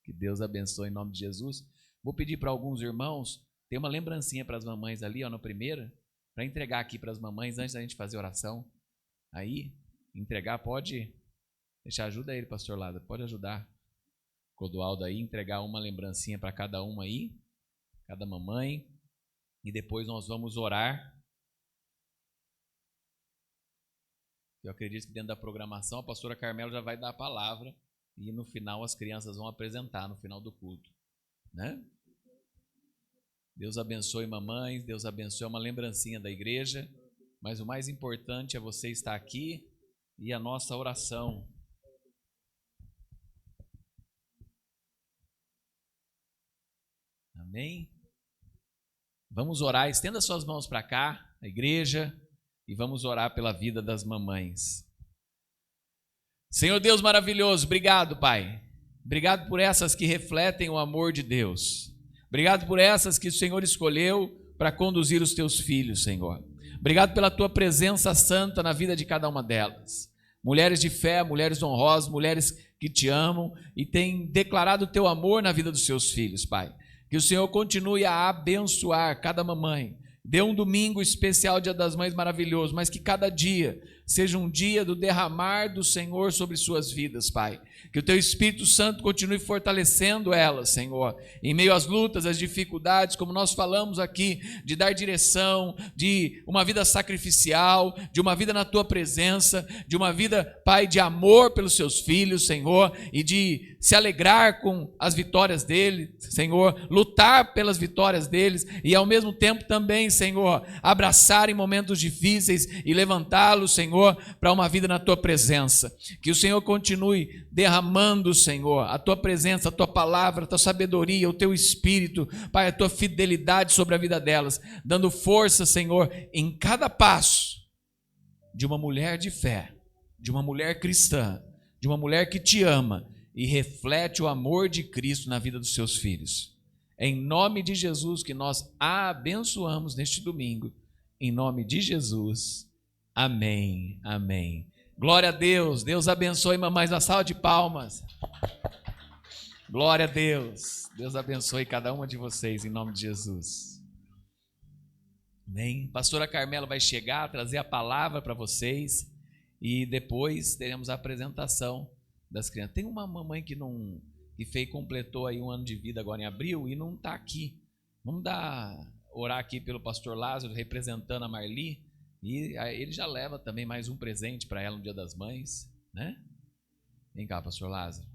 Que Deus abençoe em nome de Jesus. Vou pedir para alguns irmãos, tem uma lembrancinha para as mamães ali, ó, na primeira, para entregar aqui para as mamães antes da gente fazer oração. Aí, entregar, pode deixar, ajuda ele, pastor Lada, pode ajudar Clodoaldo aí, entregar uma lembrancinha para cada uma aí, cada mamãe, e depois nós vamos orar. Eu acredito que dentro da programação a pastora Carmela já vai dar a palavra e no final as crianças vão apresentar no final do culto, né? Deus abençoe mamães, Deus abençoe, uma lembrancinha da igreja, mas o mais importante é você estar aqui e a nossa oração. Amém? Vamos orar, estenda suas mãos para cá, a igreja, e vamos orar pela vida das mamães. Senhor Deus maravilhoso, obrigado, Pai. Obrigado por essas que refletem o amor de Deus. Obrigado por essas que o Senhor escolheu para conduzir os teus filhos, Senhor. Obrigado pela tua presença santa na vida de cada uma delas. Mulheres de fé, mulheres honrosas, mulheres que te amam e têm declarado o teu amor na vida dos seus filhos, Pai. Que o Senhor continue a abençoar cada mamãe. Dê um domingo especial, Dia das Mães maravilhoso, mas que cada dia seja um dia do derramar do Senhor sobre suas vidas, Pai. Que o Teu Espírito Santo continue fortalecendo elas, Senhor, em meio às lutas, às dificuldades, como nós falamos aqui, de dar direção, de uma vida sacrificial, de uma vida na Tua presença, de uma vida, Pai, de amor pelos Seus filhos, Senhor, e de se alegrar com as vitórias deles, Senhor, lutar pelas vitórias deles e ao mesmo tempo também, Senhor, abraçar em momentos difíceis e levantá-los, Senhor, Senhor, para uma vida na tua presença. Que o Senhor continue derramando, Senhor, a tua presença, a tua palavra, a tua sabedoria, o teu espírito, Pai, a tua fidelidade sobre a vida delas, dando força, Senhor, em cada passo de uma mulher de fé, de uma mulher cristã, de uma mulher que te ama e reflete o amor de Cristo na vida dos seus filhos. É em nome de Jesus que nós a abençoamos neste domingo. Em nome de Jesus. Amém. Amém. Glória a Deus. Deus abençoe, mamães, uma salva de palmas. Glória a Deus. Deus abençoe cada uma de vocês em nome de Jesus. Amém. Pastora Carmela vai chegar, trazer a palavra para vocês e depois teremos a apresentação das crianças. Tem uma mamãe que completou aí 1 ano de vida agora em abril e não está aqui. Vamos orar aqui pelo pastor Lázaro, representando a Marli, e ele já leva também mais um presente para ela no Dia das Mães, né? Vem cá, pastor Lázaro.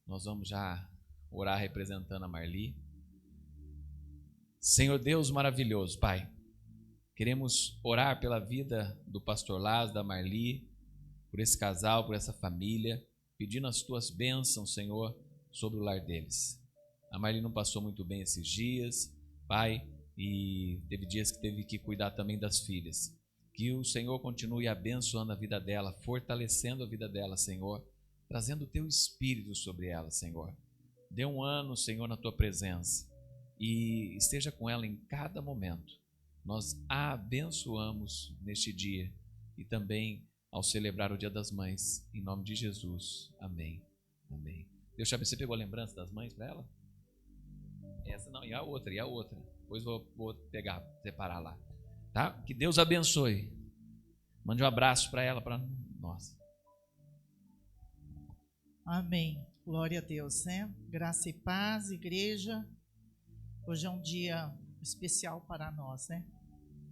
Nós vamos já orar representando a Marli. Senhor Deus maravilhoso, Pai, queremos orar pela vida do pastor Lázaro, da Marli, por esse casal, por essa família, pedindo as tuas bênçãos, Senhor, sobre o lar deles. A Marli não passou muito bem esses dias, Pai, e teve dias que teve que cuidar também das filhas. Que o Senhor continue abençoando a vida dela, fortalecendo a vida dela, Senhor, trazendo o teu espírito sobre ela, Senhor. Dê um ano, Senhor, na tua presença e esteja com ela em cada momento. Nós a abençoamos neste dia e também ao celebrar o Dia das Mães, em nome de Jesus. Amém. Amém. Deus te abençoe. Você pegou a lembrança das mães para ela? Essa não, e a outra. Depois vou pegar, separar lá. Tá? Que Deus abençoe. Mande um abraço para ela, para nós. Amém. Glória a Deus, né? Graça e paz, igreja. Hoje é um dia especial para nós, né?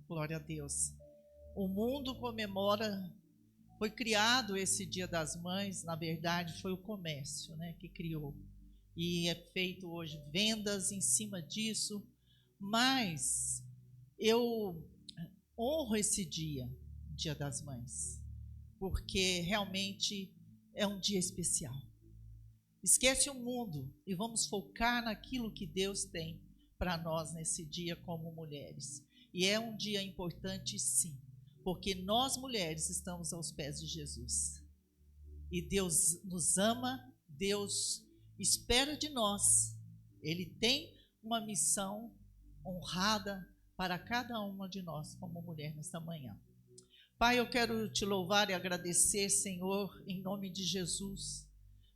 Glória a Deus. O mundo comemora. Foi criado esse Dia das Mães, na verdade foi o comércio, né, que criou. E é feito hoje vendas em cima disso, mas eu honro esse dia, Dia das Mães, porque realmente é um dia especial. Esquece o mundo e vamos focar naquilo que Deus tem para nós nesse dia como mulheres. E é um dia importante, sim. Porque nós mulheres estamos aos pés de Jesus. E Deus nos ama, Deus espera de nós. Ele tem uma missão honrada para cada uma de nós como mulher nesta manhã. Pai, eu quero te louvar e agradecer, Senhor, em nome de Jesus,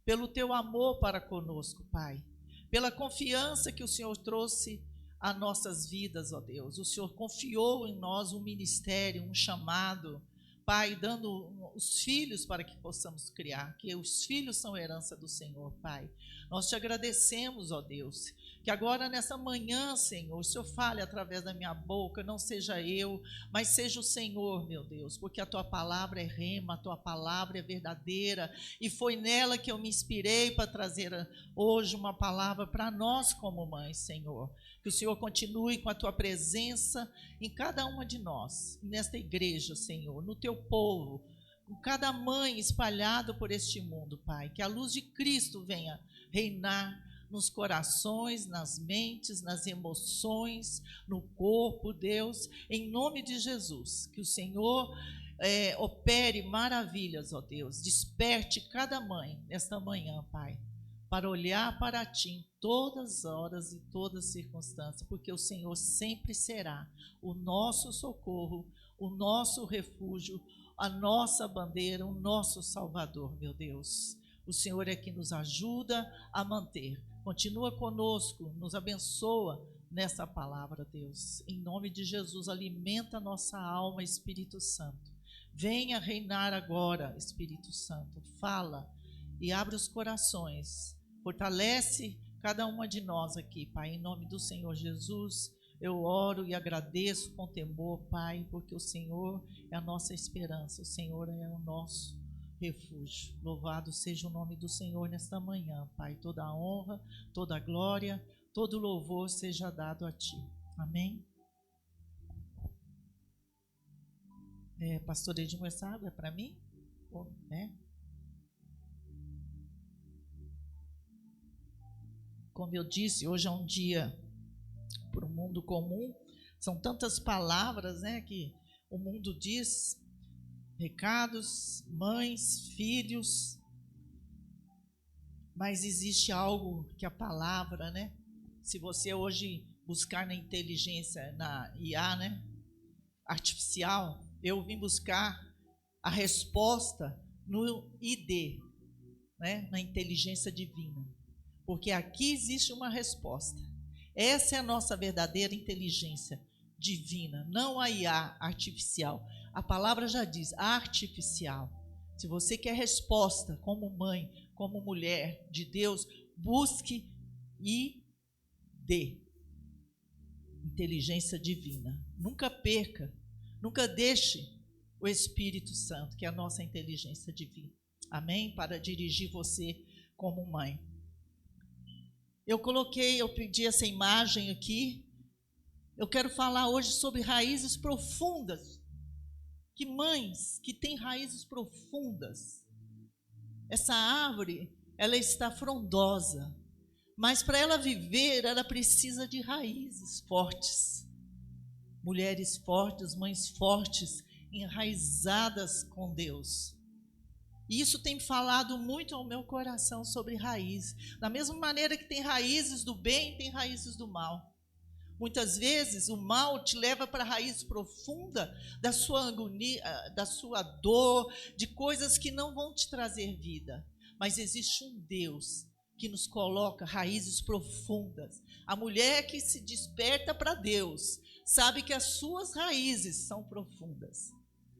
pelo teu amor para conosco, Pai. Pela confiança que o Senhor trouxe a nossas vidas, ó Deus. O Senhor confiou em nós um ministério, um chamado, Pai, dando os filhos para que possamos criar, que os filhos são herança do Senhor, Pai. Nós te agradecemos, ó Deus, que agora nessa manhã, Senhor, o Senhor fale através da minha boca, não seja eu, mas seja o Senhor, meu Deus, porque a tua palavra é rema, a tua palavra é verdadeira, e foi nela que eu me inspirei para trazer hoje uma palavra para nós como mães, Senhor. Que o Senhor continue com a tua presença em cada uma de nós, nesta igreja, Senhor, no teu povo, com cada mãe espalhada por este mundo, Pai. Que a luz de Cristo venha reinar nos corações, nas mentes, nas emoções, no corpo, Deus, em nome de Jesus. Que o Senhor opere maravilhas, ó Deus. Desperte cada mãe nesta manhã, Pai, para olhar para ti em todas as horas e todas as circunstâncias, porque o Senhor sempre será o nosso socorro, o nosso refúgio, a nossa bandeira, o nosso Salvador, meu Deus. O Senhor é que nos ajuda a manter. Continua conosco, nos abençoa nessa palavra, Deus. Em nome de Jesus, alimenta a nossa alma, Espírito Santo. Venha reinar agora, Espírito Santo. Fala e abre os corações. Fortalece cada uma de nós aqui, Pai, em nome do Senhor Jesus. Eu oro e agradeço com temor, Pai, porque o Senhor é a nossa esperança, o Senhor é o nosso refúgio. Louvado seja o nome do Senhor nesta manhã, Pai. Toda a honra, toda a glória, todo o louvor seja dado a Ti. Amém? Pastor Edmur, essa água é para mim? Como eu disse, hoje é um dia para o mundo comum. São tantas palavras, que o mundo diz, recados, mães, filhos, mas existe algo que a palavra, se você hoje buscar na inteligência, na IA, artificial, eu vim buscar a resposta no ID, na inteligência divina, porque aqui existe uma resposta. Essa é a nossa verdadeira inteligência divina, não a IA artificial. A palavra já diz, artificial. Se você quer resposta como mãe, como mulher de Deus, busque ID, inteligência divina. Nunca perca, nunca deixe o Espírito Santo, que é a nossa inteligência divina. Amém? Para dirigir você como mãe. Eu pedi essa imagem aqui. Eu quero falar hoje sobre raízes profundas. Que mães que têm raízes profundas. Essa árvore, ela está frondosa, mas para ela viver, ela precisa de raízes fortes. Mulheres fortes, mães fortes, enraizadas com Deus. E isso tem falado muito ao meu coração sobre raiz. Da mesma maneira que tem raízes do bem, tem raízes do mal. Muitas vezes o mal te leva para a raiz profunda da sua agonia, da sua dor, de coisas que não vão te trazer vida. Mas existe um Deus que nos coloca raízes profundas. A mulher que se desperta para Deus sabe que as suas raízes são profundas.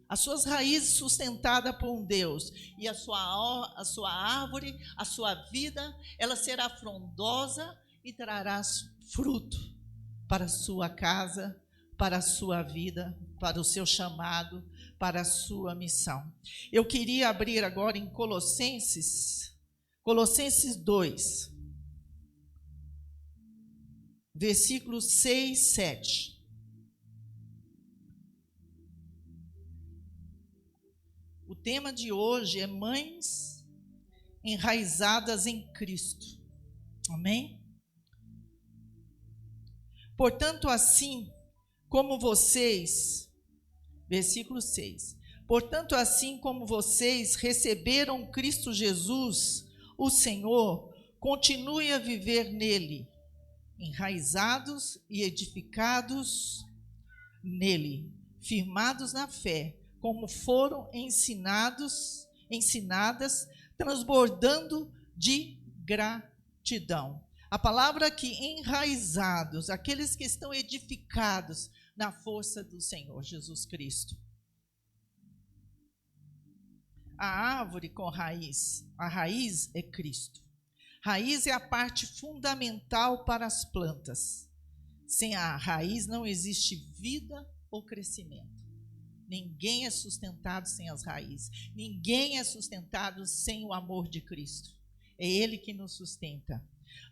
As suas raízes sustentadas por um Deus. E a sua árvore, a sua vida, ela será frondosa e trará fruto para a sua casa, para a sua vida, para o seu chamado, para a sua missão. Eu queria abrir agora em Colossenses 2, versículos 6, 7. O tema de hoje é mães enraizadas em Cristo. Amém? Portanto, assim como vocês, versículo 6, portanto, assim como vocês receberam Cristo Jesus, o Senhor, continue a viver nele, enraizados e edificados nele, firmados na fé, como foram ensinadas, transbordando de gratidão. A palavra aqui, enraizados, aqueles que estão edificados na força do Senhor Jesus Cristo. A árvore com raiz, a raiz é Cristo. Raiz é a parte fundamental para as plantas. Sem a raiz não existe vida ou crescimento. Ninguém é sustentado sem as raízes. Ninguém é sustentado sem o amor de Cristo. É Ele que nos sustenta.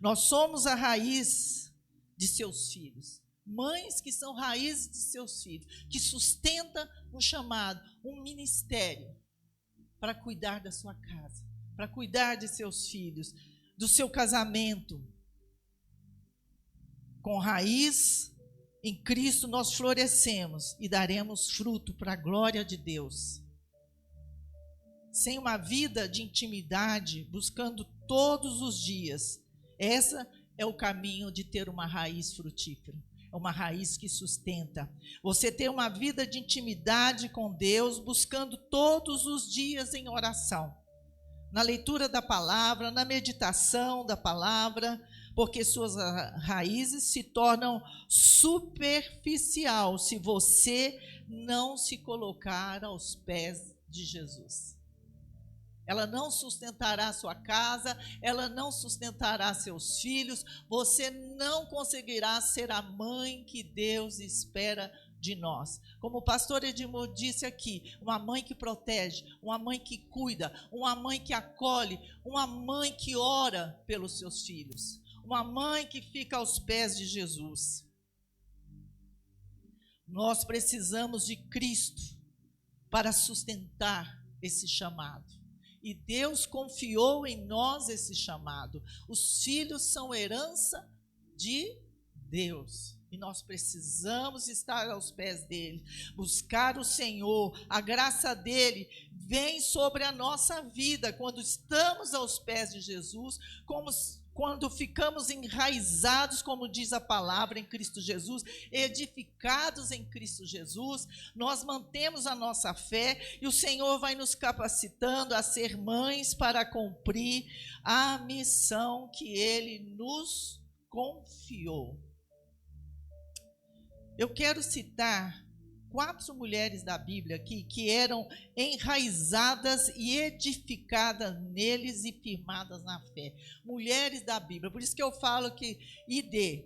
Nós somos a raiz de seus filhos. Mães que são raízes de seus filhos, que sustenta um chamado, um ministério para cuidar da sua casa, para cuidar de seus filhos, do seu casamento. Com raiz em Cristo nós florescemos e daremos fruto para a glória de Deus. Sem uma vida de intimidade, buscando todos os dias, essa é o caminho de ter uma raiz frutífera. É uma raiz que sustenta. Você ter uma vida de intimidade com Deus, buscando todos os dias em oração. Na leitura da palavra, na meditação da palavra, porque suas raízes se tornam superficial se você não se colocar aos pés de Jesus. Ela não sustentará sua casa, ela não sustentará seus filhos, você não conseguirá ser a mãe que Deus espera de nós. Como o pastor Edmur disse aqui, uma mãe que protege, uma mãe que cuida, uma mãe que acolhe, uma mãe que ora pelos seus filhos, uma mãe que fica aos pés de Jesus. Nós precisamos de Cristo para sustentar esse chamado. E Deus confiou em nós esse chamado. Os filhos são herança de Deus. E nós precisamos estar aos pés dele, buscar o Senhor. A graça dele vem sobre a nossa vida quando estamos aos pés de Jesus, quando ficamos enraizados, como diz a palavra, em Cristo Jesus, edificados em Cristo Jesus, nós mantemos a nossa fé e o Senhor vai nos capacitando a ser mães para cumprir a missão que Ele nos confiou. Eu quero citar 4 mulheres da Bíblia aqui que eram enraizadas e edificadas neles e firmadas na fé. Mulheres da Bíblia. Por isso que eu falo que ID,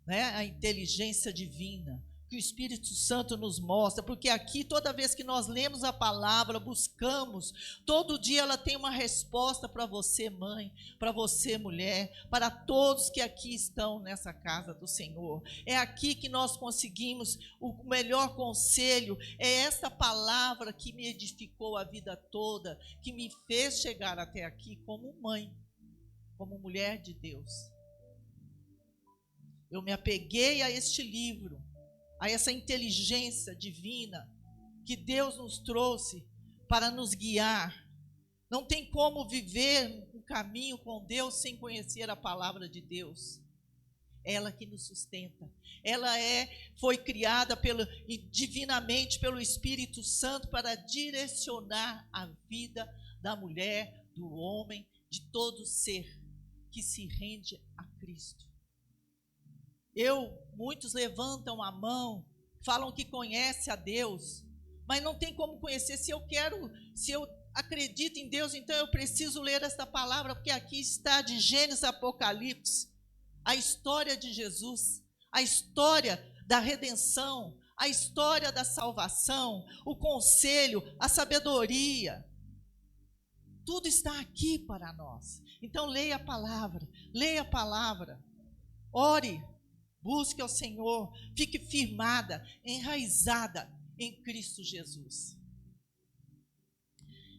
né, a inteligência divina, que o Espírito Santo nos mostra, porque aqui toda vez que nós lemos a palavra, buscamos, todo dia ela tem uma resposta para você, mãe, para você, mulher, para todos que aqui estão nessa casa do Senhor. É aqui que nós conseguimos o melhor conselho, é esta palavra que me edificou a vida toda, que me fez chegar até aqui como mãe, como mulher de Deus. Eu me apeguei a este livro, a essa inteligência divina que Deus nos trouxe para nos guiar. Não tem como viver um caminho com Deus sem conhecer a palavra de Deus. Ela que nos sustenta. Ela foi criada divinamente pelo Espírito Santo para direcionar a vida da mulher, do homem, de todo ser que se rende a Cristo. Muitos levantam a mão, falam que conhece a Deus, mas não tem como conhecer. Se eu acredito em Deus, então eu preciso ler esta palavra, porque aqui está de Gênesis a Apocalipse, a história de Jesus, a história da redenção, a história da salvação, o conselho, a sabedoria. Tudo está aqui para nós. Então leia a palavra, ore, busque ao Senhor, fique firmada, enraizada em Cristo Jesus.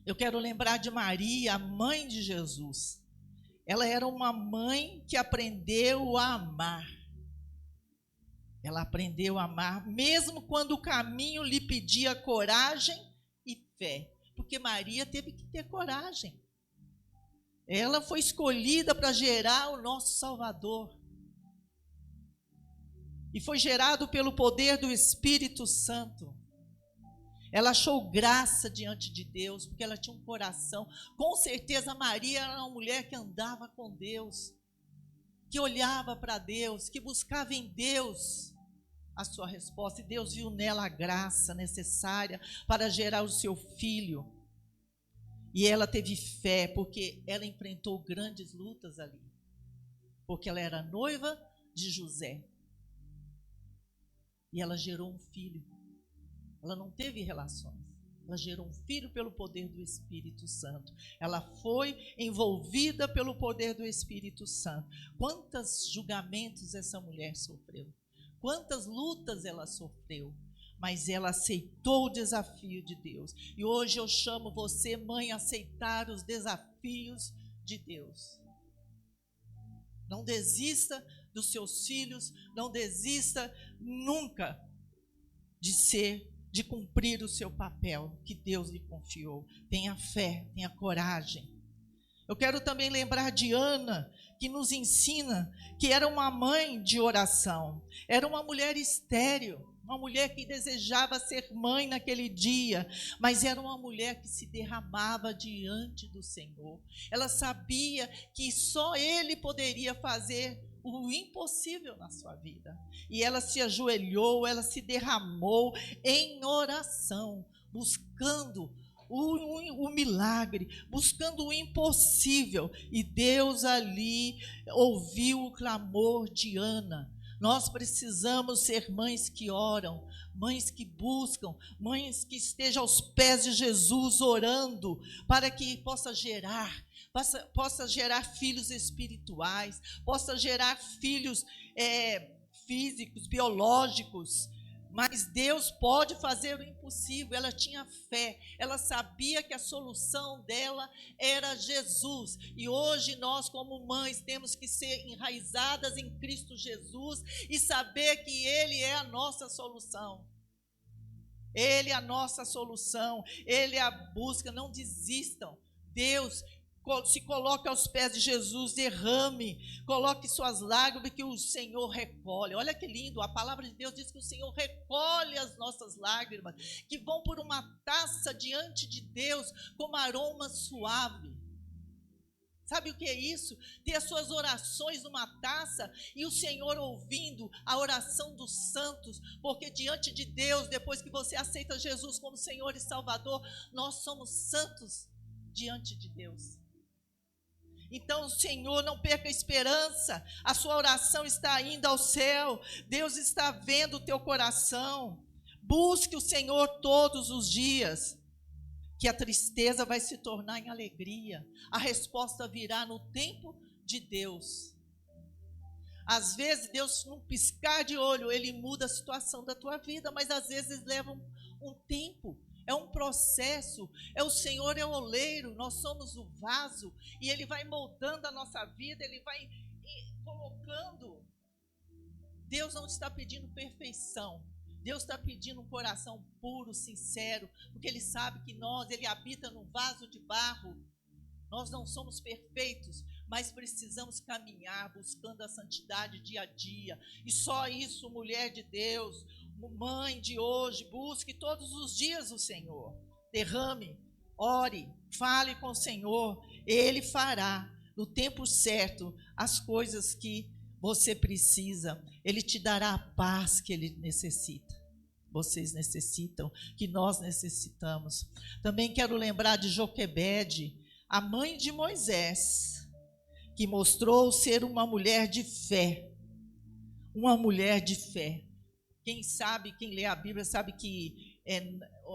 Eu quero lembrar de Maria, a mãe de Jesus. Ela era uma mãe que aprendeu a amar. Ela aprendeu a amar, mesmo quando o caminho lhe pedia coragem e fé. Porque Maria teve que ter coragem. Ela foi escolhida para gerar o nosso Salvador. E foi gerado pelo poder do Espírito Santo. Ela achou graça diante de Deus, porque ela tinha um coração. Com certeza Maria era uma mulher que andava com Deus, que olhava para Deus, que buscava em Deus a sua resposta. E Deus viu nela a graça necessária para gerar o seu filho. E ela teve fé, porque ela enfrentou grandes lutas ali. Porque ela era noiva de José. E ela gerou um filho. Ela não teve relações. Ela gerou um filho pelo poder do Espírito Santo. Ela foi envolvida pelo poder do Espírito Santo. Quantos julgamentos essa mulher sofreu? Quantas lutas ela sofreu? Mas ela aceitou o desafio de Deus. E hoje eu chamo você, mãe, a aceitar os desafios de Deus. Não desista dos seus filhos, não desista nunca de cumprir o seu papel que Deus lhe confiou. Tenha fé, tenha coragem. Eu quero também lembrar de Ana, que nos ensina que era uma mãe de oração, era uma mulher estéril, uma mulher que desejava ser mãe naquele dia, mas era uma mulher que se derramava diante do Senhor. Ela sabia que só Ele poderia fazer o impossível na sua vida. E ela se ajoelhou, ela se derramou em oração, buscando o milagre, buscando o impossível. E Deus ali ouviu o clamor de Ana. Nós precisamos ser mães que oram, mães que buscam, mães que estejam aos pés de Jesus orando, para que possa gerar filhos espirituais, possa gerar filhos físicos, biológicos, Mas Deus pode fazer o impossível. Ela tinha fé, ela sabia que a solução dela era Jesus. E hoje nós, como mães, temos que ser enraizadas em Cristo Jesus e saber que Ele é a nossa solução. Ele é a nossa solução, Ele é a busca. Não desistam. Deus, se coloque aos pés de Jesus, derrame, coloque suas lágrimas que o Senhor recolhe. Olha que lindo, a palavra de Deus diz que o Senhor recolhe as nossas lágrimas, que vão por uma taça diante de Deus como aroma suave. Sabe o que é isso? Ter as suas orações numa taça e o Senhor ouvindo a oração dos santos, porque diante de Deus, depois que você aceita Jesus como Senhor e Salvador, nós somos santos diante de Deus. Então, Senhor, não perca a esperança, a sua oração está indo ao céu, Deus está vendo o teu coração. Busque o Senhor todos os dias, que a tristeza vai se tornar em alegria, a resposta virá no tempo de Deus. Às vezes, Deus, num piscar de olho, Ele muda a situação da tua vida, mas às vezes leva um tempo. É um processo, o Senhor é o oleiro, nós somos o vaso, e Ele vai moldando a nossa vida, Ele vai colocando. Deus não está pedindo perfeição, Deus está pedindo um coração puro, sincero, porque Ele sabe que Ele habita num vaso de barro. Nós não somos perfeitos, mas precisamos caminhar buscando a santidade dia a dia, e só isso, mulher de Deus, mãe de hoje, busque todos os dias o Senhor, derrame, ore, fale com o Senhor, Ele fará no tempo certo as coisas que você precisa, Ele te dará a paz que Ele necessita, vocês necessitam, que nós necessitamos. Também quero lembrar de Joquebede, a mãe de Moisés, que mostrou ser uma mulher de fé, uma mulher de fé. Quem sabe, quem lê a Bíblia sabe que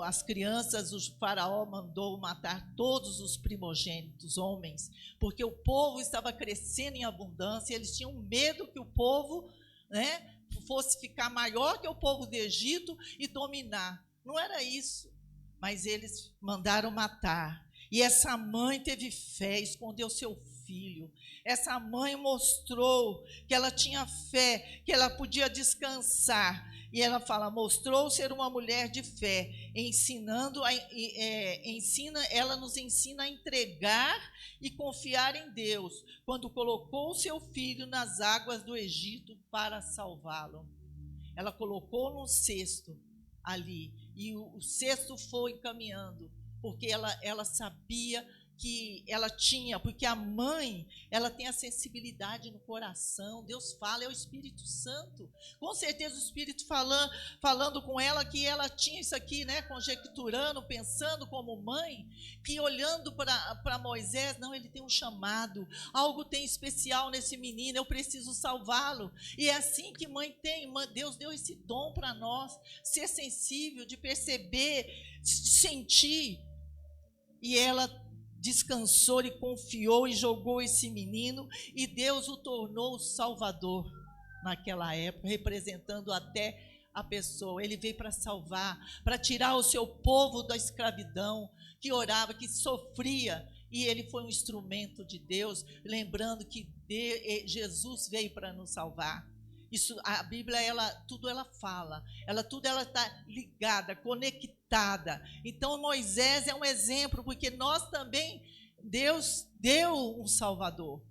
as crianças, o faraó mandou matar todos os primogênitos, homens, porque o povo estava crescendo em abundância, e eles tinham medo que o povo, fosse ficar maior que o povo do Egito e dominar. Não era isso, mas eles mandaram matar. E essa mãe teve fé, escondeu seu filho. Essa mãe mostrou que ela tinha fé, que ela podia descansar. E ela fala, mostrou ser uma mulher de fé, ela nos ensina a entregar e confiar em Deus, quando colocou seu filho nas águas do Egito para salvá-lo. Ela colocou num cesto ali, e o cesto foi caminhando, porque ela sabia que ela tinha, porque a mãe, ela tem a sensibilidade no coração, Deus fala, é o Espírito Santo, com certeza o Espírito falando com ela, que ela tinha isso aqui, conjecturando, pensando como mãe, que olhando para Moisés, não, ele tem um chamado, algo tem especial nesse menino, eu preciso salvá-lo, e é assim que mãe tem, Deus deu esse dom para nós, ser sensível, de perceber, de sentir, e ela descansou e confiou e jogou esse menino, e Deus o tornou o Salvador naquela época, representando até a pessoa. Ele veio para salvar, para tirar o seu povo da escravidão, que orava, que sofria, e ele foi um instrumento de Deus, lembrando que Jesus veio para nos salvar. Isso, a Bíblia, tudo ela fala, tudo ela está ligada, conectada. Então Moisés é um exemplo, porque nós também, Deus deu um Salvador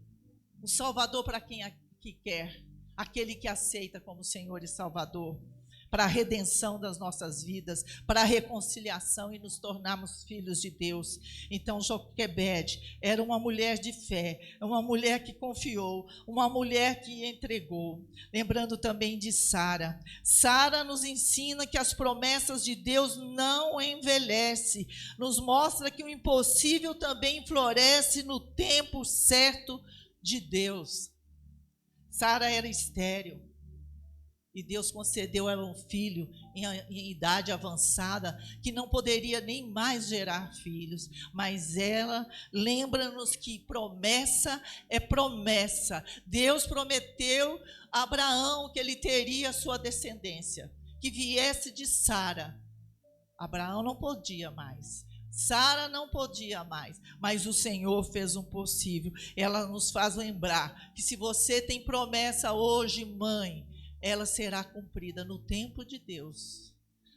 para quem que quer, aquele que aceita como Senhor e Salvador, para a redenção das nossas vidas, para a reconciliação e nos tornarmos filhos de Deus. Então Joquebede era uma mulher de fé, uma mulher que confiou, uma mulher que entregou. Lembrando também de Sara. Sara nos ensina que as promessas de Deus não envelhecem, nos mostra que o impossível também floresce no tempo certo de Deus. Sara era estéril, e Deus concedeu a ela um filho em idade avançada, que não poderia nem mais gerar filhos, mas ela lembra-nos que promessa é promessa. Deus prometeu a Abraão que ele teria sua descendência, que viesse de Sara. Abraão não podia mais. Sara não podia mais, mas o Senhor fez um possível. Ela nos faz lembrar que se você tem promessa hoje, mãe, ela será cumprida no tempo de Deus.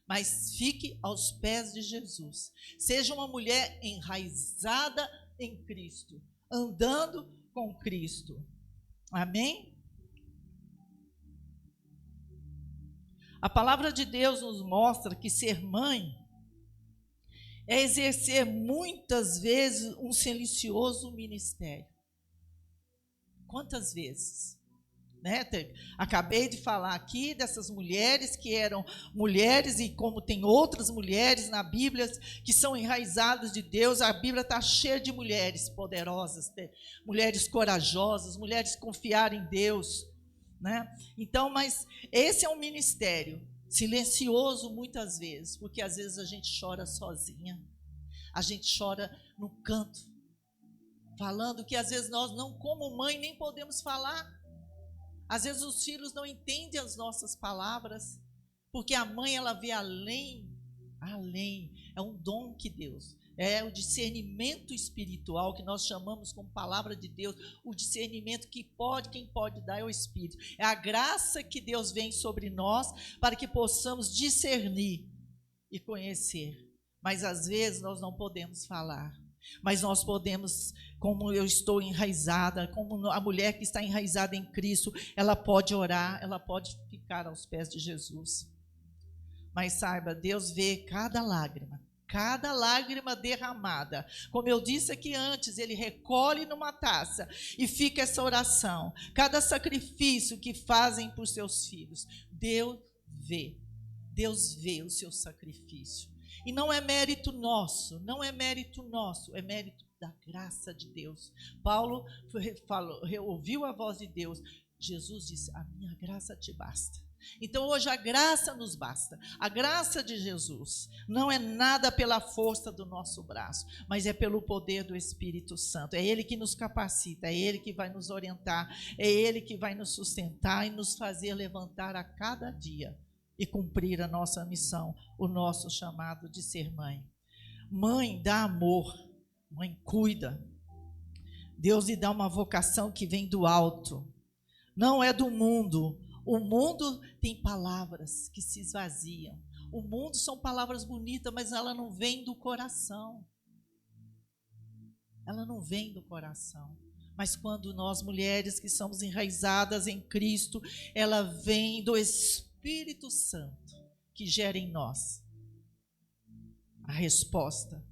Mas fique aos pés de Jesus. Seja uma mulher enraizada em Cristo, andando com Cristo. Amém? A palavra de Deus nos mostra que ser mãe é exercer muitas vezes um silencioso ministério. Quantas vezes? Né? Acabei de falar aqui dessas mulheres que eram mulheres, e como tem outras mulheres na Bíblia que são enraizadas de Deus. A Bíblia está cheia de mulheres poderosas, mulheres corajosas, mulheres que confiaram em Deus, né? Então, mas esse é um ministério silencioso muitas vezes, porque às vezes a gente chora sozinha, a gente chora no canto, falando que às vezes nós não, como mãe, nem podemos falar. Às vezes os filhos não entendem as nossas palavras, porque a mãe, ela vê além, é um dom que Deus, é o discernimento espiritual, que nós chamamos como palavra de Deus, o discernimento que quem pode dar é o Espírito, é a graça que Deus vem sobre nós, para que possamos discernir e conhecer, mas às vezes nós não podemos falar. Mas nós podemos, como eu estou enraizada, como a mulher que está enraizada em Cristo, ela pode orar, ela pode ficar aos pés de Jesus. Mas saiba, Deus vê cada lágrima derramada. Como eu disse aqui antes, Ele recolhe numa taça e fica essa oração. Cada sacrifício que fazem por seus filhos, Deus vê o seu sacrifício. E não é mérito nosso, é mérito da graça de Deus. Paulo ouviu a voz de Deus. Jesus disse, a minha graça te basta. Então hoje a graça nos basta, a graça de Jesus. Não é nada pela força do nosso braço, mas é pelo poder do Espírito Santo. É Ele que nos capacita, é Ele que vai nos orientar, é Ele que vai nos sustentar e nos fazer levantar a cada dia e cumprir a nossa missão, o nosso chamado de ser mãe. Mãe dá amor, mãe cuida. Deus lhe dá uma vocação que vem do alto, não é do mundo. O mundo tem palavras que se esvaziam. O mundo são palavras bonitas, mas ela não vem do coração. Ela não vem do coração. Mas quando nós, mulheres que somos enraizadas em Cristo, ela vem do Espírito Santo que gera em nós a resposta,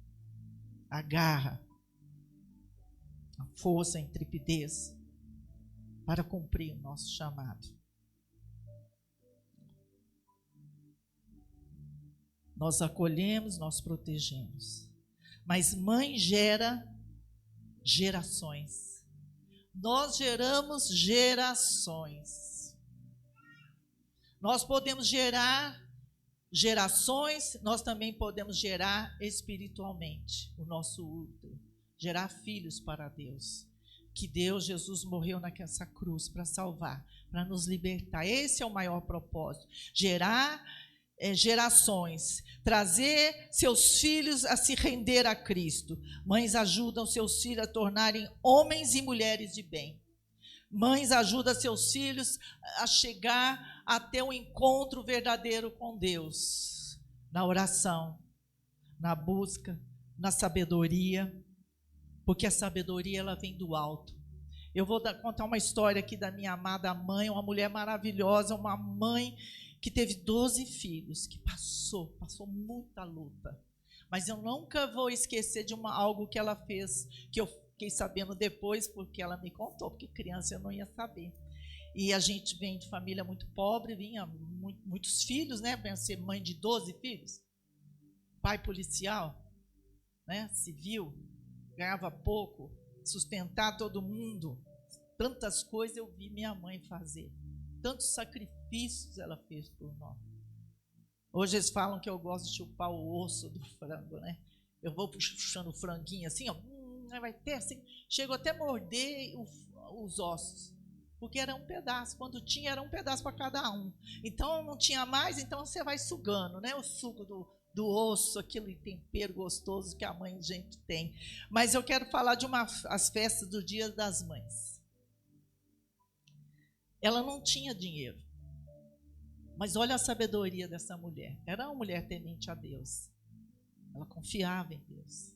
a garra, a força, a intrepidez para cumprir o nosso chamado. Nós acolhemos, nós protegemos. Mas mãe gera gerações. Nós geramos gerações. Nós podemos gerar gerações, nós também podemos gerar espiritualmente o nosso útero, gerar filhos para Deus. Que Deus, Jesus morreu naquela cruz para salvar, para nos libertar. Esse é o maior propósito, gerar gerações, trazer seus filhos a se render a Cristo. Mães ajudam seus filhos a tornarem homens e mulheres de bem. Mães ajudam seus filhos a chegar até um encontro verdadeiro com Deus, na oração, na busca, na sabedoria, porque a sabedoria ela vem do alto. Eu vou contar uma história aqui da minha amada mãe, uma mulher maravilhosa, uma mãe que teve 12 filhos, que passou muita luta. Mas eu nunca vou esquecer de algo que ela fez, que eu fiquei sabendo depois, porque ela me contou, porque criança eu não ia saber. E a gente vem de família muito pobre, vinha muitos filhos, né? Para ser mãe de 12 filhos. Pai policial, né? Civil, ganhava pouco, sustentar todo mundo. Tantas coisas eu vi minha mãe fazer. Tantos sacrifícios ela fez por nós. Hoje eles falam que eu gosto de chupar o osso do frango, né? Eu vou puxando o franguinho assim, ó, vai ter assim, chego até a morder os ossos. Porque era um pedaço. Quando tinha, era um pedaço para cada um. Então, não tinha mais, então você vai sugando, né? O suco do osso, aquele tempero gostoso que a mãe gente tem. Mas eu quero falar de as festas do Dia das Mães. Ela não tinha dinheiro. Mas olha a sabedoria dessa mulher. Era uma mulher temente a Deus. Ela confiava em Deus.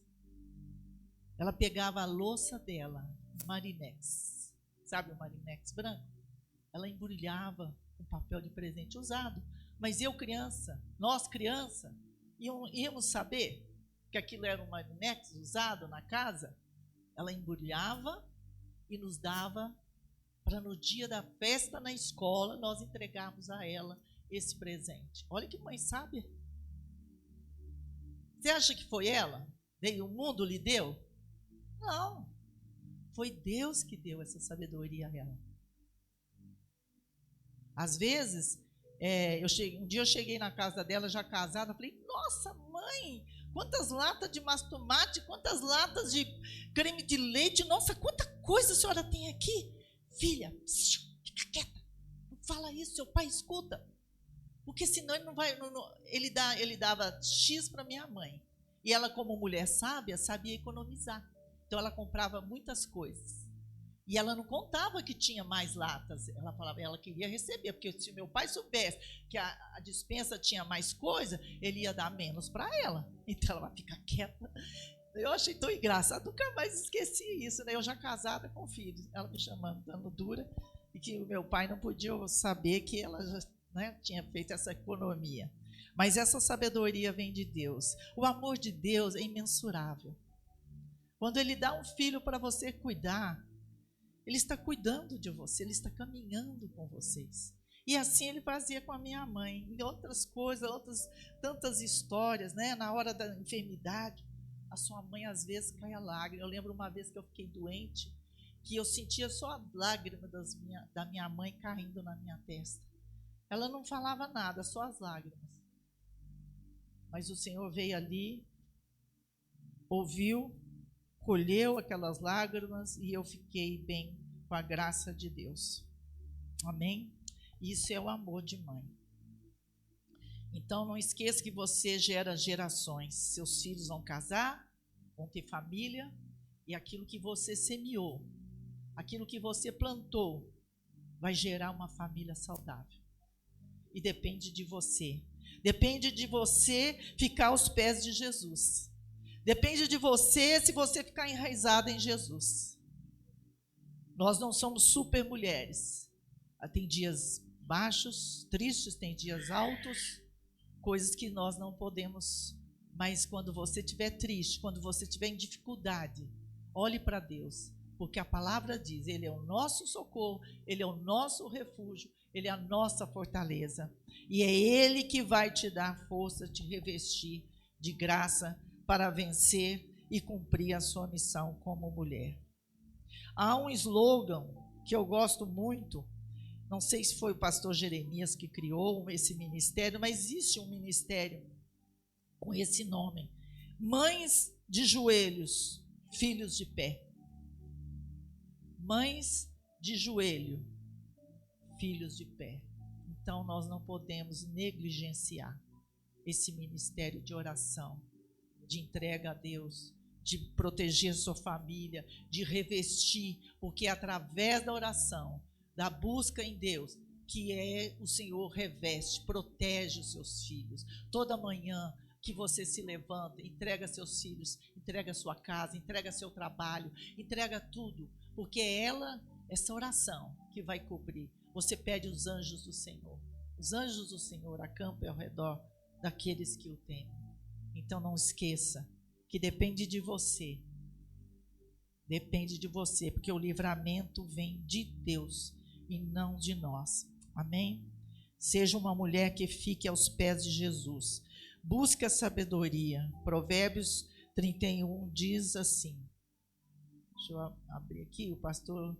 Ela pegava a louça dela, Marinex. Sabe o Marinex branco? Ela embrulhava com papel de presente usado. Mas nós criança, íamos saber que aquilo era um Marinex usado na casa. Ela embrulhava e nos dava para no dia da festa na escola nós entregarmos a ela esse presente. Olha que mãe sábia. Você acha que foi ela? O mundo lhe deu? Não. Foi Deus que deu essa sabedoria a ela. Às vezes, um dia eu cheguei na casa dela, já casada, falei, nossa, mãe, quantas latas de mastomate, quantas latas de creme de leite, nossa, quanta coisa a senhora tem aqui. Filha, fica quieta, não fala isso, seu pai escuta. Porque senão ele não vai. Ele dava X para minha mãe. E ela, como mulher sábia, sabia economizar. Então ela comprava muitas coisas. E ela não contava que tinha mais latas. Ela falava, ela queria receber, porque se meu pai soubesse que a despensa tinha mais coisa, ele ia dar menos para ela. Então ela vai ficar quieta. Eu achei tão engraçado, nunca mais esqueci isso, né? Eu já casada com filhos, ela me chamando, dando dura, e que o meu pai não podia saber que ela já, né, tinha feito essa economia. Mas essa sabedoria vem de Deus. O amor de Deus é imensurável. Quando Ele dá um filho para você cuidar, Ele está cuidando de você, Ele está caminhando com vocês. E assim Ele fazia com a minha mãe. E outras coisas, tantas histórias, né? Na hora da enfermidade, a sua mãe às vezes cai a lágrima. Eu lembro uma vez que eu fiquei doente, que eu sentia só a lágrima da minha mãe caindo na minha testa. Ela não falava nada, só as lágrimas. Mas o Senhor veio ali, ouviu, colheu aquelas lágrimas e eu fiquei bem com a graça de Deus. Amém? Isso é o amor de mãe. Então não esqueça que você gera gerações. Seus filhos vão casar, vão ter família, e aquilo que você semeou, aquilo que você plantou, vai gerar uma família saudável. E depende de você. Depende de você ficar aos pés de Jesus. Depende de você se você ficar enraizada em Jesus. Nós não somos super mulheres. Tem dias baixos, tristes, tem dias altos, coisas que nós não podemos. Mas quando você estiver triste, quando você estiver em dificuldade, olhe para Deus. Porque a palavra diz, Ele é o nosso socorro, Ele é o nosso refúgio, Ele é a nossa fortaleza. E é Ele que vai te dar força, te revestir de graça para vencer e cumprir a sua missão como mulher. Há um slogan que eu gosto muito, não sei se foi o pastor Jeremias que criou esse ministério, mas existe um ministério com esse nome. Mães de joelhos, filhos de pé. Mães de joelho, filhos de pé. Então, nós não podemos negligenciar esse ministério de oração, de entrega a Deus, de proteger sua família, de revestir, porque é através da oração, da busca em Deus, que o Senhor reveste, protege os seus filhos. Toda manhã que você se levanta, entrega seus filhos, entrega sua casa, entrega seu trabalho, entrega tudo, porque é essa oração que vai cobrir. Você pede os anjos do Senhor. Os anjos do Senhor acampam ao redor daqueles que o temem. Então não esqueça que depende de você. Depende de você, porque o livramento vem de Deus e não de nós. Amém? Seja uma mulher que fique aos pés de Jesus. Busque a sabedoria. Provérbios 31 diz assim. Deixa eu abrir aqui, o pastor.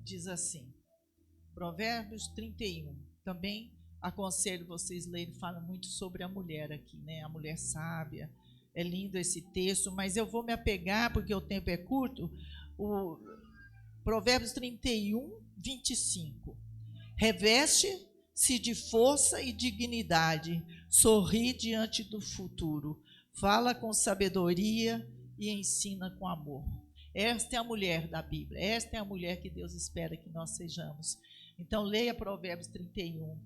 Diz assim, Provérbios 31, também aconselho vocês lerem, fala muito sobre a mulher aqui, né? A mulher sábia. É lindo esse texto, mas eu vou me apegar, porque o tempo é curto, o Provérbios 31, 25. Reveste-se de força e dignidade, sorri diante do futuro, fala com sabedoria e ensina com amor. Esta é a mulher da Bíblia, esta é a mulher que Deus espera que nós sejamos. Então, leia Provérbios 31,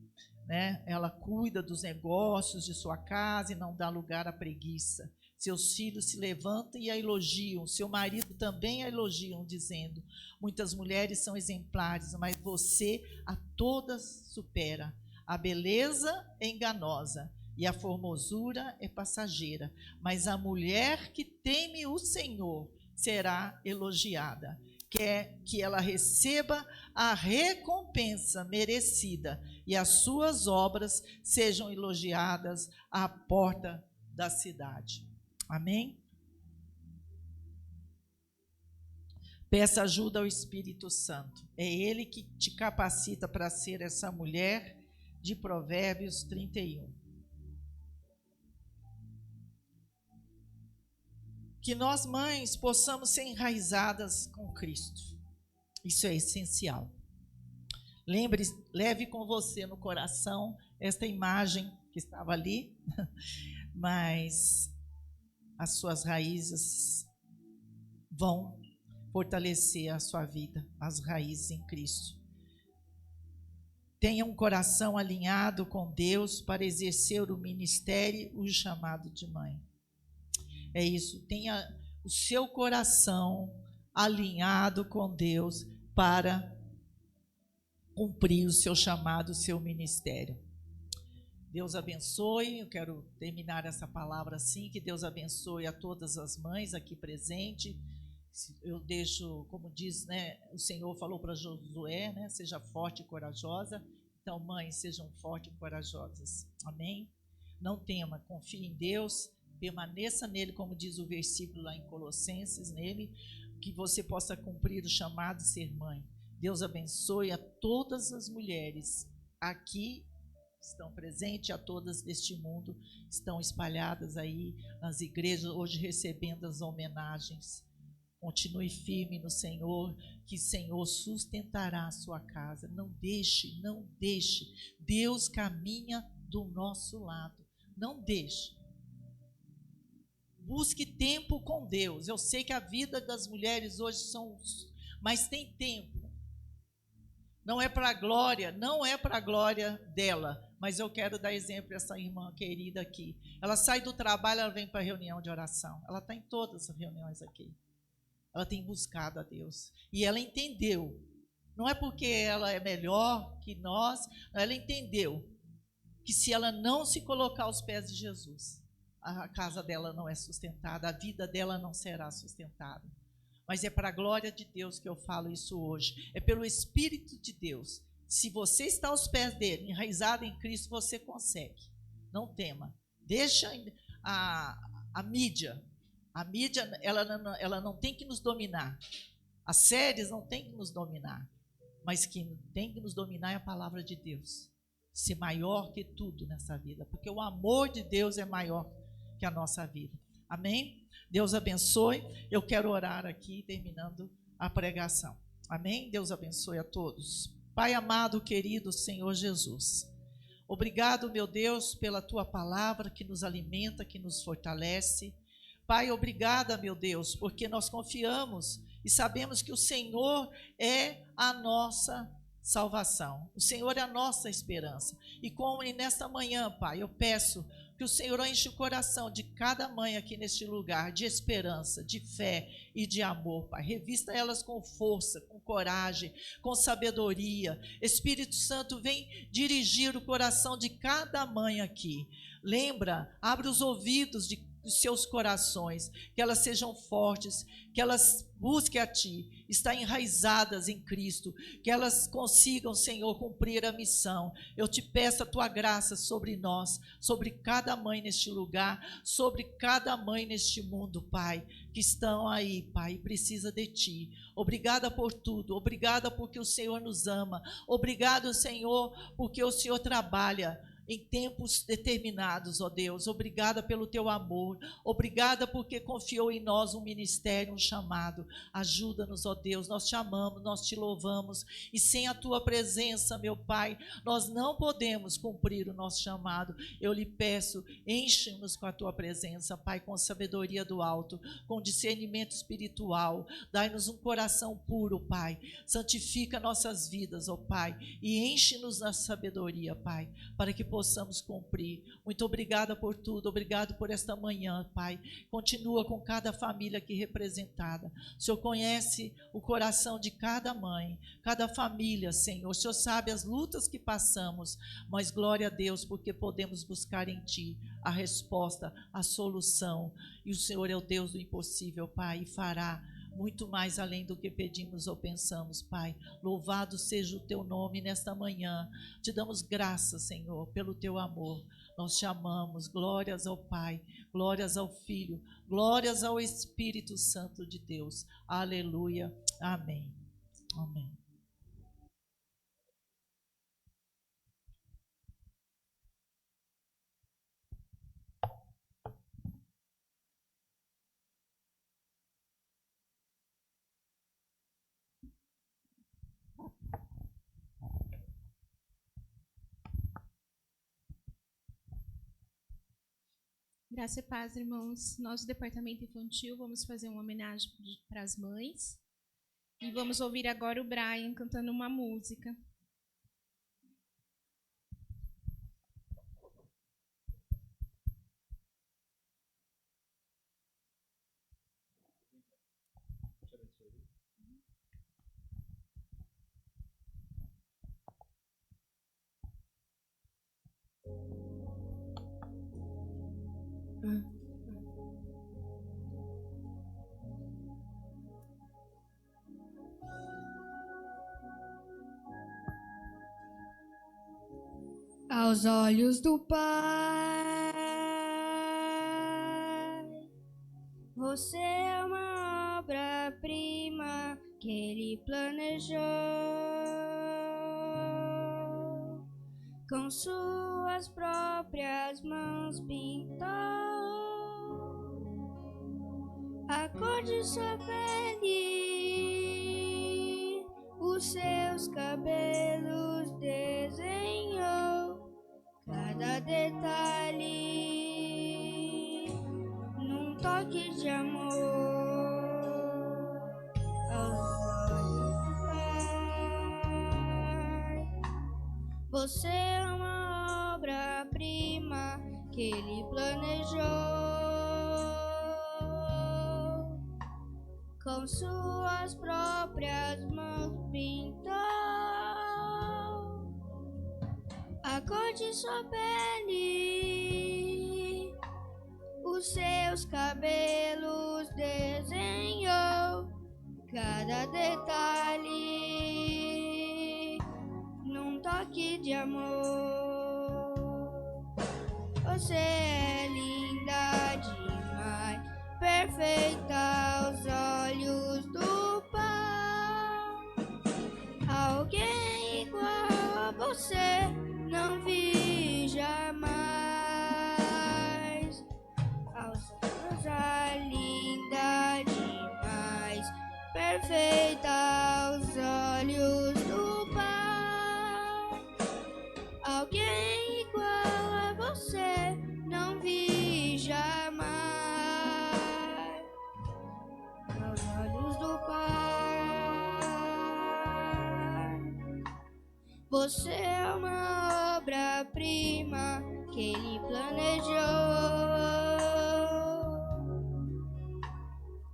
né? Ela cuida dos negócios de sua casa e não dá lugar à preguiça. Seus filhos se levantam e a elogiam, seu marido também a elogiam, dizendo: muitas mulheres são exemplares, mas você a todas supera. A beleza é enganosa e a formosura é passageira, mas a mulher que teme o Senhor será elogiada. Quer que ela receba a recompensa merecida e as suas obras sejam elogiadas à porta da cidade. Amém? Peça ajuda ao Espírito Santo. É Ele que te capacita para ser essa mulher de Provérbios 31. Que nós, mães, possamos ser enraizadas com Cristo. Isso é essencial. Leve com você no coração esta imagem que estava ali, mas as suas raízes vão fortalecer a sua vida, as raízes em Cristo. Tenha um coração alinhado com Deus para exercer o ministério e o chamado de mãe. É isso, tenha o seu coração alinhado com Deus para cumprir o seu chamado, o seu ministério. Deus abençoe, eu quero terminar essa palavra assim, que Deus abençoe a todas as mães aqui presentes. Eu deixo, como diz, né, o Senhor falou para Josué, né, seja forte e corajosa. Então, mães, sejam fortes e corajosas. Amém? Não tema, confie em Deus, permaneça nele, como diz o versículo lá em Colossenses, nele, que você possa cumprir o chamado de ser mãe. Deus abençoe a todas as mulheres aqui estão presentes, a todas deste mundo, estão espalhadas aí nas igrejas, hoje recebendo as homenagens. Continue firme no Senhor, que o Senhor sustentará a sua casa. Não deixe, não deixe. Deus caminha do nosso lado. Não deixe. Busque tempo com Deus. Eu sei que a vida das mulheres hoje mas tem tempo. Não é para a glória, não é para a glória dela, mas eu quero dar exemplo dessa irmã querida aqui. Ela sai do trabalho, ela vem para a reunião de oração. Ela está em todas as reuniões aqui. Ela tem buscado a Deus. E ela entendeu. Não é porque ela é melhor que nós, ela entendeu que se ela não se colocar aos pés de Jesus, a casa dela não é sustentada, a vida dela não será sustentada. Mas é para a glória de Deus que eu falo isso hoje. É pelo Espírito de Deus. Se você está aos pés dele, enraizado em Cristo, você consegue. Não tema. Deixa a mídia. A mídia, ela não tem que nos dominar. As séries não tem que nos dominar. Mas quem tem que nos dominar é a palavra de Deus. Ser maior que tudo nessa vida. Porque o amor de Deus é maior que a nossa vida. Amém? Deus abençoe. Eu quero orar aqui, terminando a pregação. Amém? Deus abençoe a todos. Pai amado, querido Senhor Jesus, obrigado, meu Deus, pela tua palavra que nos alimenta, que nos fortalece. Pai, obrigada, meu Deus, porque nós confiamos e sabemos que o Senhor é a nossa salvação. O Senhor é a nossa esperança. E como nesta manhã, Pai, eu peço que o Senhor enche o coração de cada mãe aqui neste lugar de esperança, de fé e de amor, Pai. Revista elas com força, com coragem, com sabedoria. Espírito Santo, vem dirigir o coração de cada mãe aqui. Lembra, abre os ouvidos dos seus corações, que elas sejam fortes, que elas busquem a Ti, estar enraizadas em Cristo, que elas consigam, Senhor, cumprir a missão. Eu te peço a Tua graça sobre nós, sobre cada mãe neste lugar, sobre cada mãe neste mundo, Pai, que estão aí, Pai, e precisa de Ti. Obrigada por tudo, obrigada porque o Senhor nos ama, obrigado, Senhor, porque o Senhor trabalha em tempos determinados, ó Deus. Obrigada pelo teu amor, obrigada porque confiou em nós um ministério, um chamado. Ajuda-nos, ó Deus, nós te amamos, nós te louvamos, e sem a tua presença, meu Pai, nós não podemos cumprir o nosso chamado. Eu lhe peço, enche-nos com a tua presença, Pai, com sabedoria do alto, com discernimento espiritual, dai-nos um coração puro, Pai, santifica nossas vidas, ó Pai, e enche-nos na sabedoria, Pai, para que possamos cumprir. Muito obrigada por tudo, obrigado por esta manhã, Pai. Continua com cada família aqui representada. O Senhor conhece o coração de cada mãe, cada família, Senhor. O Senhor sabe as lutas que passamos, mas glória a Deus, porque podemos buscar em Ti a resposta, a solução. E o Senhor é o Deus do impossível, Pai, e fará muito mais além do que pedimos ou pensamos, Pai. Louvado seja o teu nome nesta manhã. Te damos graças, Senhor, pelo teu amor. Nós te amamos. Glórias ao Pai, glórias ao Filho, glórias ao Espírito Santo de Deus. Aleluia. Amém. Amém. Graça e paz, irmãos. Nós do Departamento Infantil vamos fazer uma homenagem para as mães. E vamos ouvir agora o Brian cantando uma música. Aos olhos do Pai, você é uma obra-prima que Ele planejou. Com suas próprias mãos pintou a cor de sua pele, os seus cabelos desenhou, cada detalhe num toque de amor. Aos olhos do Pai, você é uma obra-prima que Ele planejou. Com suas próprias mãos pintou a cor de sua pele, os seus cabelos desenhou, cada detalhe num toque de amor. Você é linda demais, perfeita aos olhos do Pai. Alguém igual a você não vi jamais. Aos olhos linda demais, perfeita aos olhos do Pai. Alguém igual a você não vi jamais. Aos olhos do Pai, você é uma obra-prima que Ele planejou.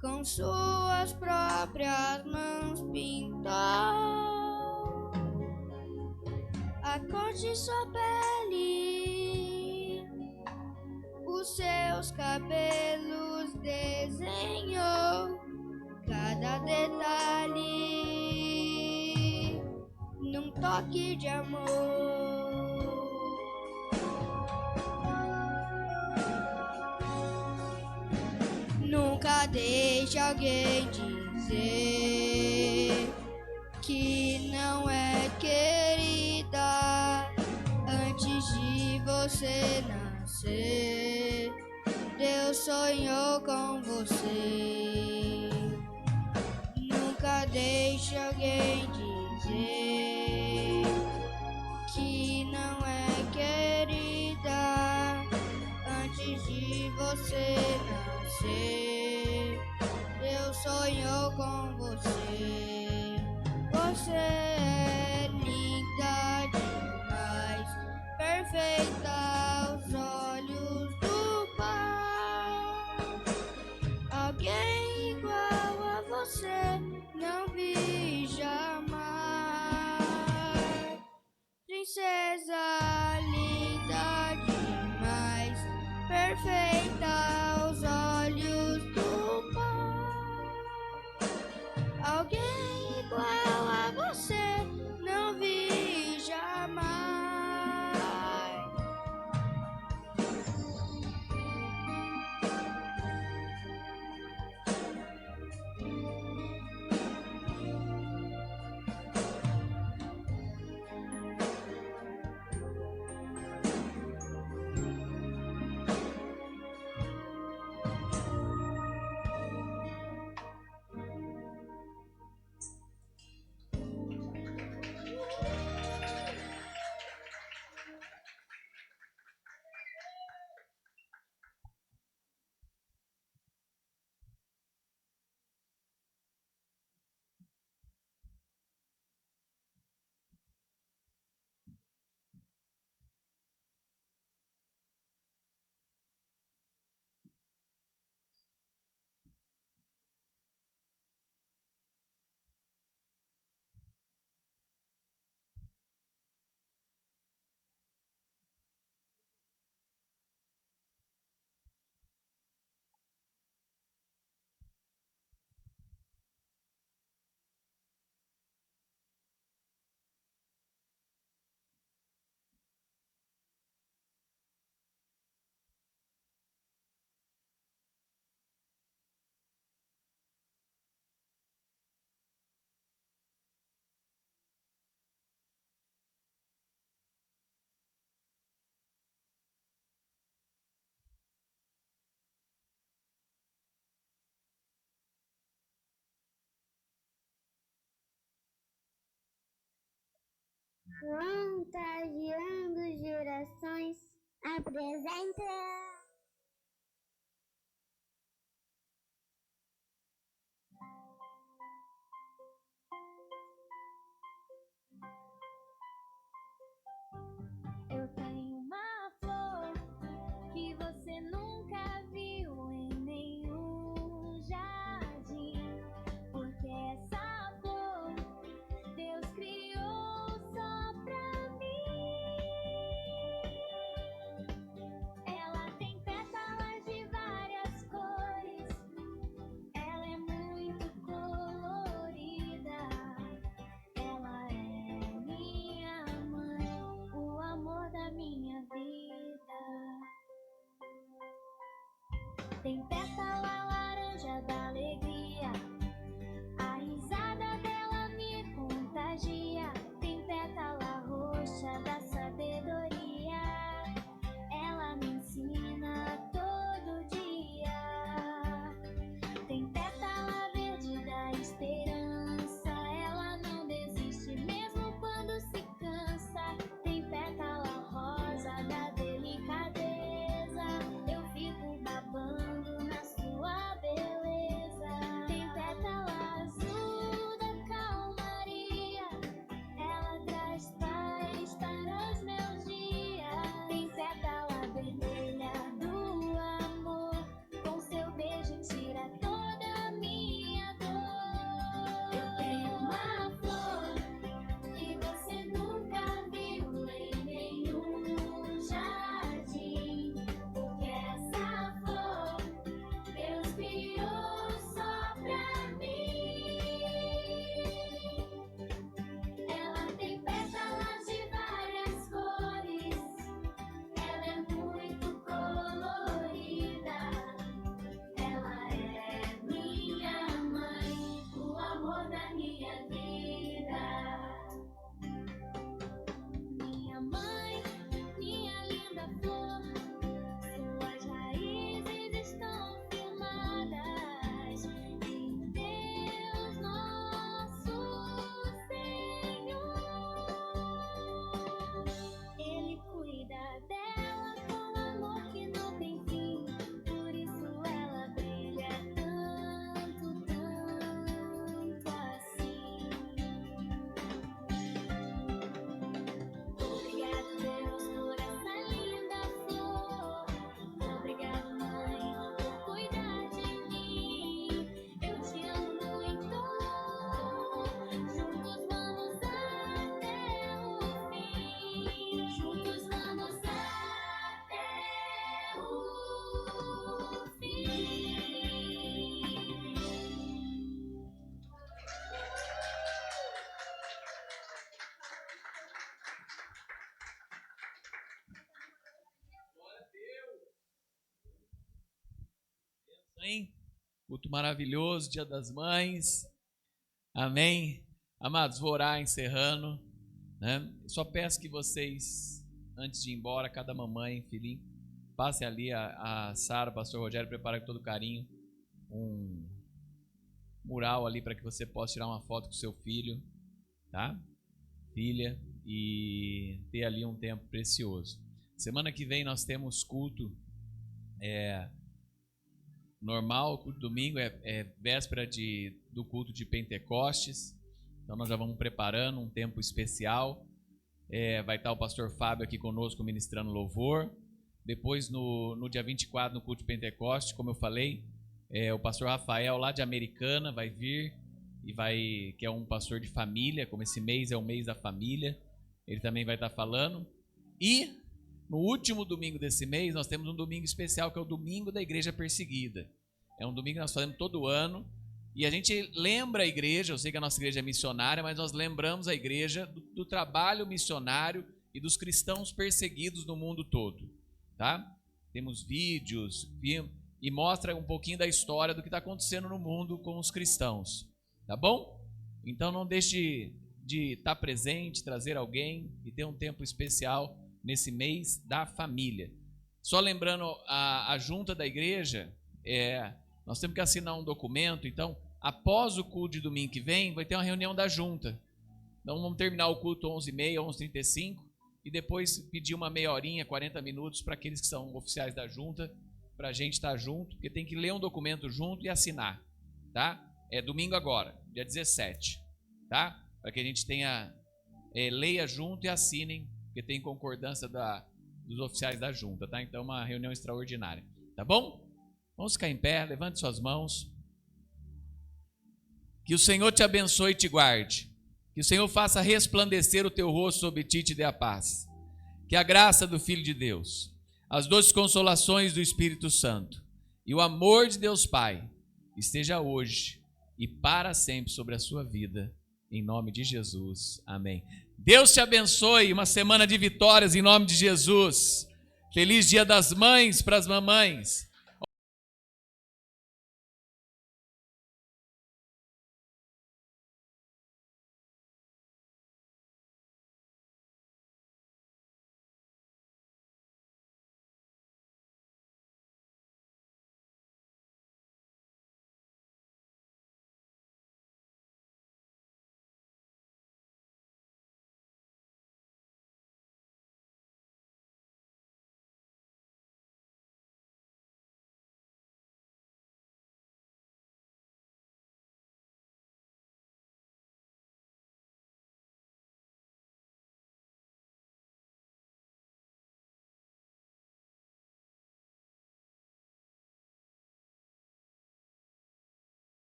Com suas próprias mãos pintou a cor de sua pele, os seus cabelos desenhou cada detalhe num toque de amor. Nunca deixe alguém dizer que não é querida antes de você nascer. Deus sonhou com você. Nunca deixe alguém dizer que não é querida antes de você nascer. Deus sonhou com você. Você é linda demais, perfeita aos olhos do Pai. Alguém igual a você não vi jamais. Princesa linda demais, perfeita aos olhos do Pai. Alguém igual a você não vi jamais. Contagiando gerações, apresenta. Eu tenho uma flor que você nunca viu em nenhum jardim, porque essa flor Deus criou só pra mim. Ela tem pétalas de várias cores, ela é muito colorida. Ela é minha mãe, o amor da minha vida. Tem pétala laranja da alegria, a risada dela me contagia. Tem pétala roxa da sabedoria, ela me ensina todo dia. Tem pétala verde da esperança, ela não desiste mesmo quando se cansa. Tem pétala rosa da delicadeza, eu fico babando na sua Amém? Culto maravilhoso, Dia das Mães. Amém? Amados, vou orar encerrando, né? Só peço que vocês, antes de ir embora, cada mamãe, filhinho, passe ali a Sara, o pastor Rogério, prepara com todo carinho um mural ali para que você possa tirar uma foto com seu filho, tá? Filha, e ter ali um tempo precioso. Semana que vem nós temos culto normal, culto domingo, é véspera do culto de Pentecostes, então nós já vamos preparando um tempo especial. Vai estar o pastor Fábio aqui conosco ministrando louvor. Depois no dia 24 no culto de Pentecostes, como eu falei, o pastor Rafael lá de Americana vai vir, que é um pastor de família, como esse mês é o mês da família, ele também vai estar falando. E no último domingo desse mês, nós temos um domingo especial, que é o domingo da igreja perseguida. É um domingo que nós fazemos todo ano, e a gente lembra a igreja, eu sei que a nossa igreja é missionária, mas nós lembramos a igreja do trabalho missionário e dos cristãos perseguidos no mundo todo, tá? Temos vídeos, e mostra um pouquinho da história do que está acontecendo no mundo com os cristãos, tá bom? Então não deixe de estar presente, trazer alguém e ter um tempo especial nesse mês da família. Só lembrando a junta da igreja, nós temos que assinar um documento, então após o culto de domingo que vem, vai ter uma reunião da junta. Então vamos terminar o culto 11h30, 11h35 e depois pedir uma meia horinha, 40 minutos para aqueles que são oficiais da junta, para a gente estar junto, porque tem que ler um documento junto e assinar, tá? É domingo agora, dia 17, tá? Para que a gente leia junto e assinem, porque tem concordância dos oficiais da junta, tá? Então, uma reunião extraordinária, tá bom? Vamos ficar em pé, levante suas mãos. Que o Senhor te abençoe e te guarde. Que o Senhor faça resplandecer o teu rosto sobre ti e te dê a paz. Que a graça do Filho de Deus, as doces consolações do Espírito Santo e o amor de Deus Pai esteja hoje e para sempre sobre a sua vida, em nome de Jesus. Amém. Deus te abençoe, uma semana de vitórias em nome de Jesus. Feliz Dia das Mães para as mamães.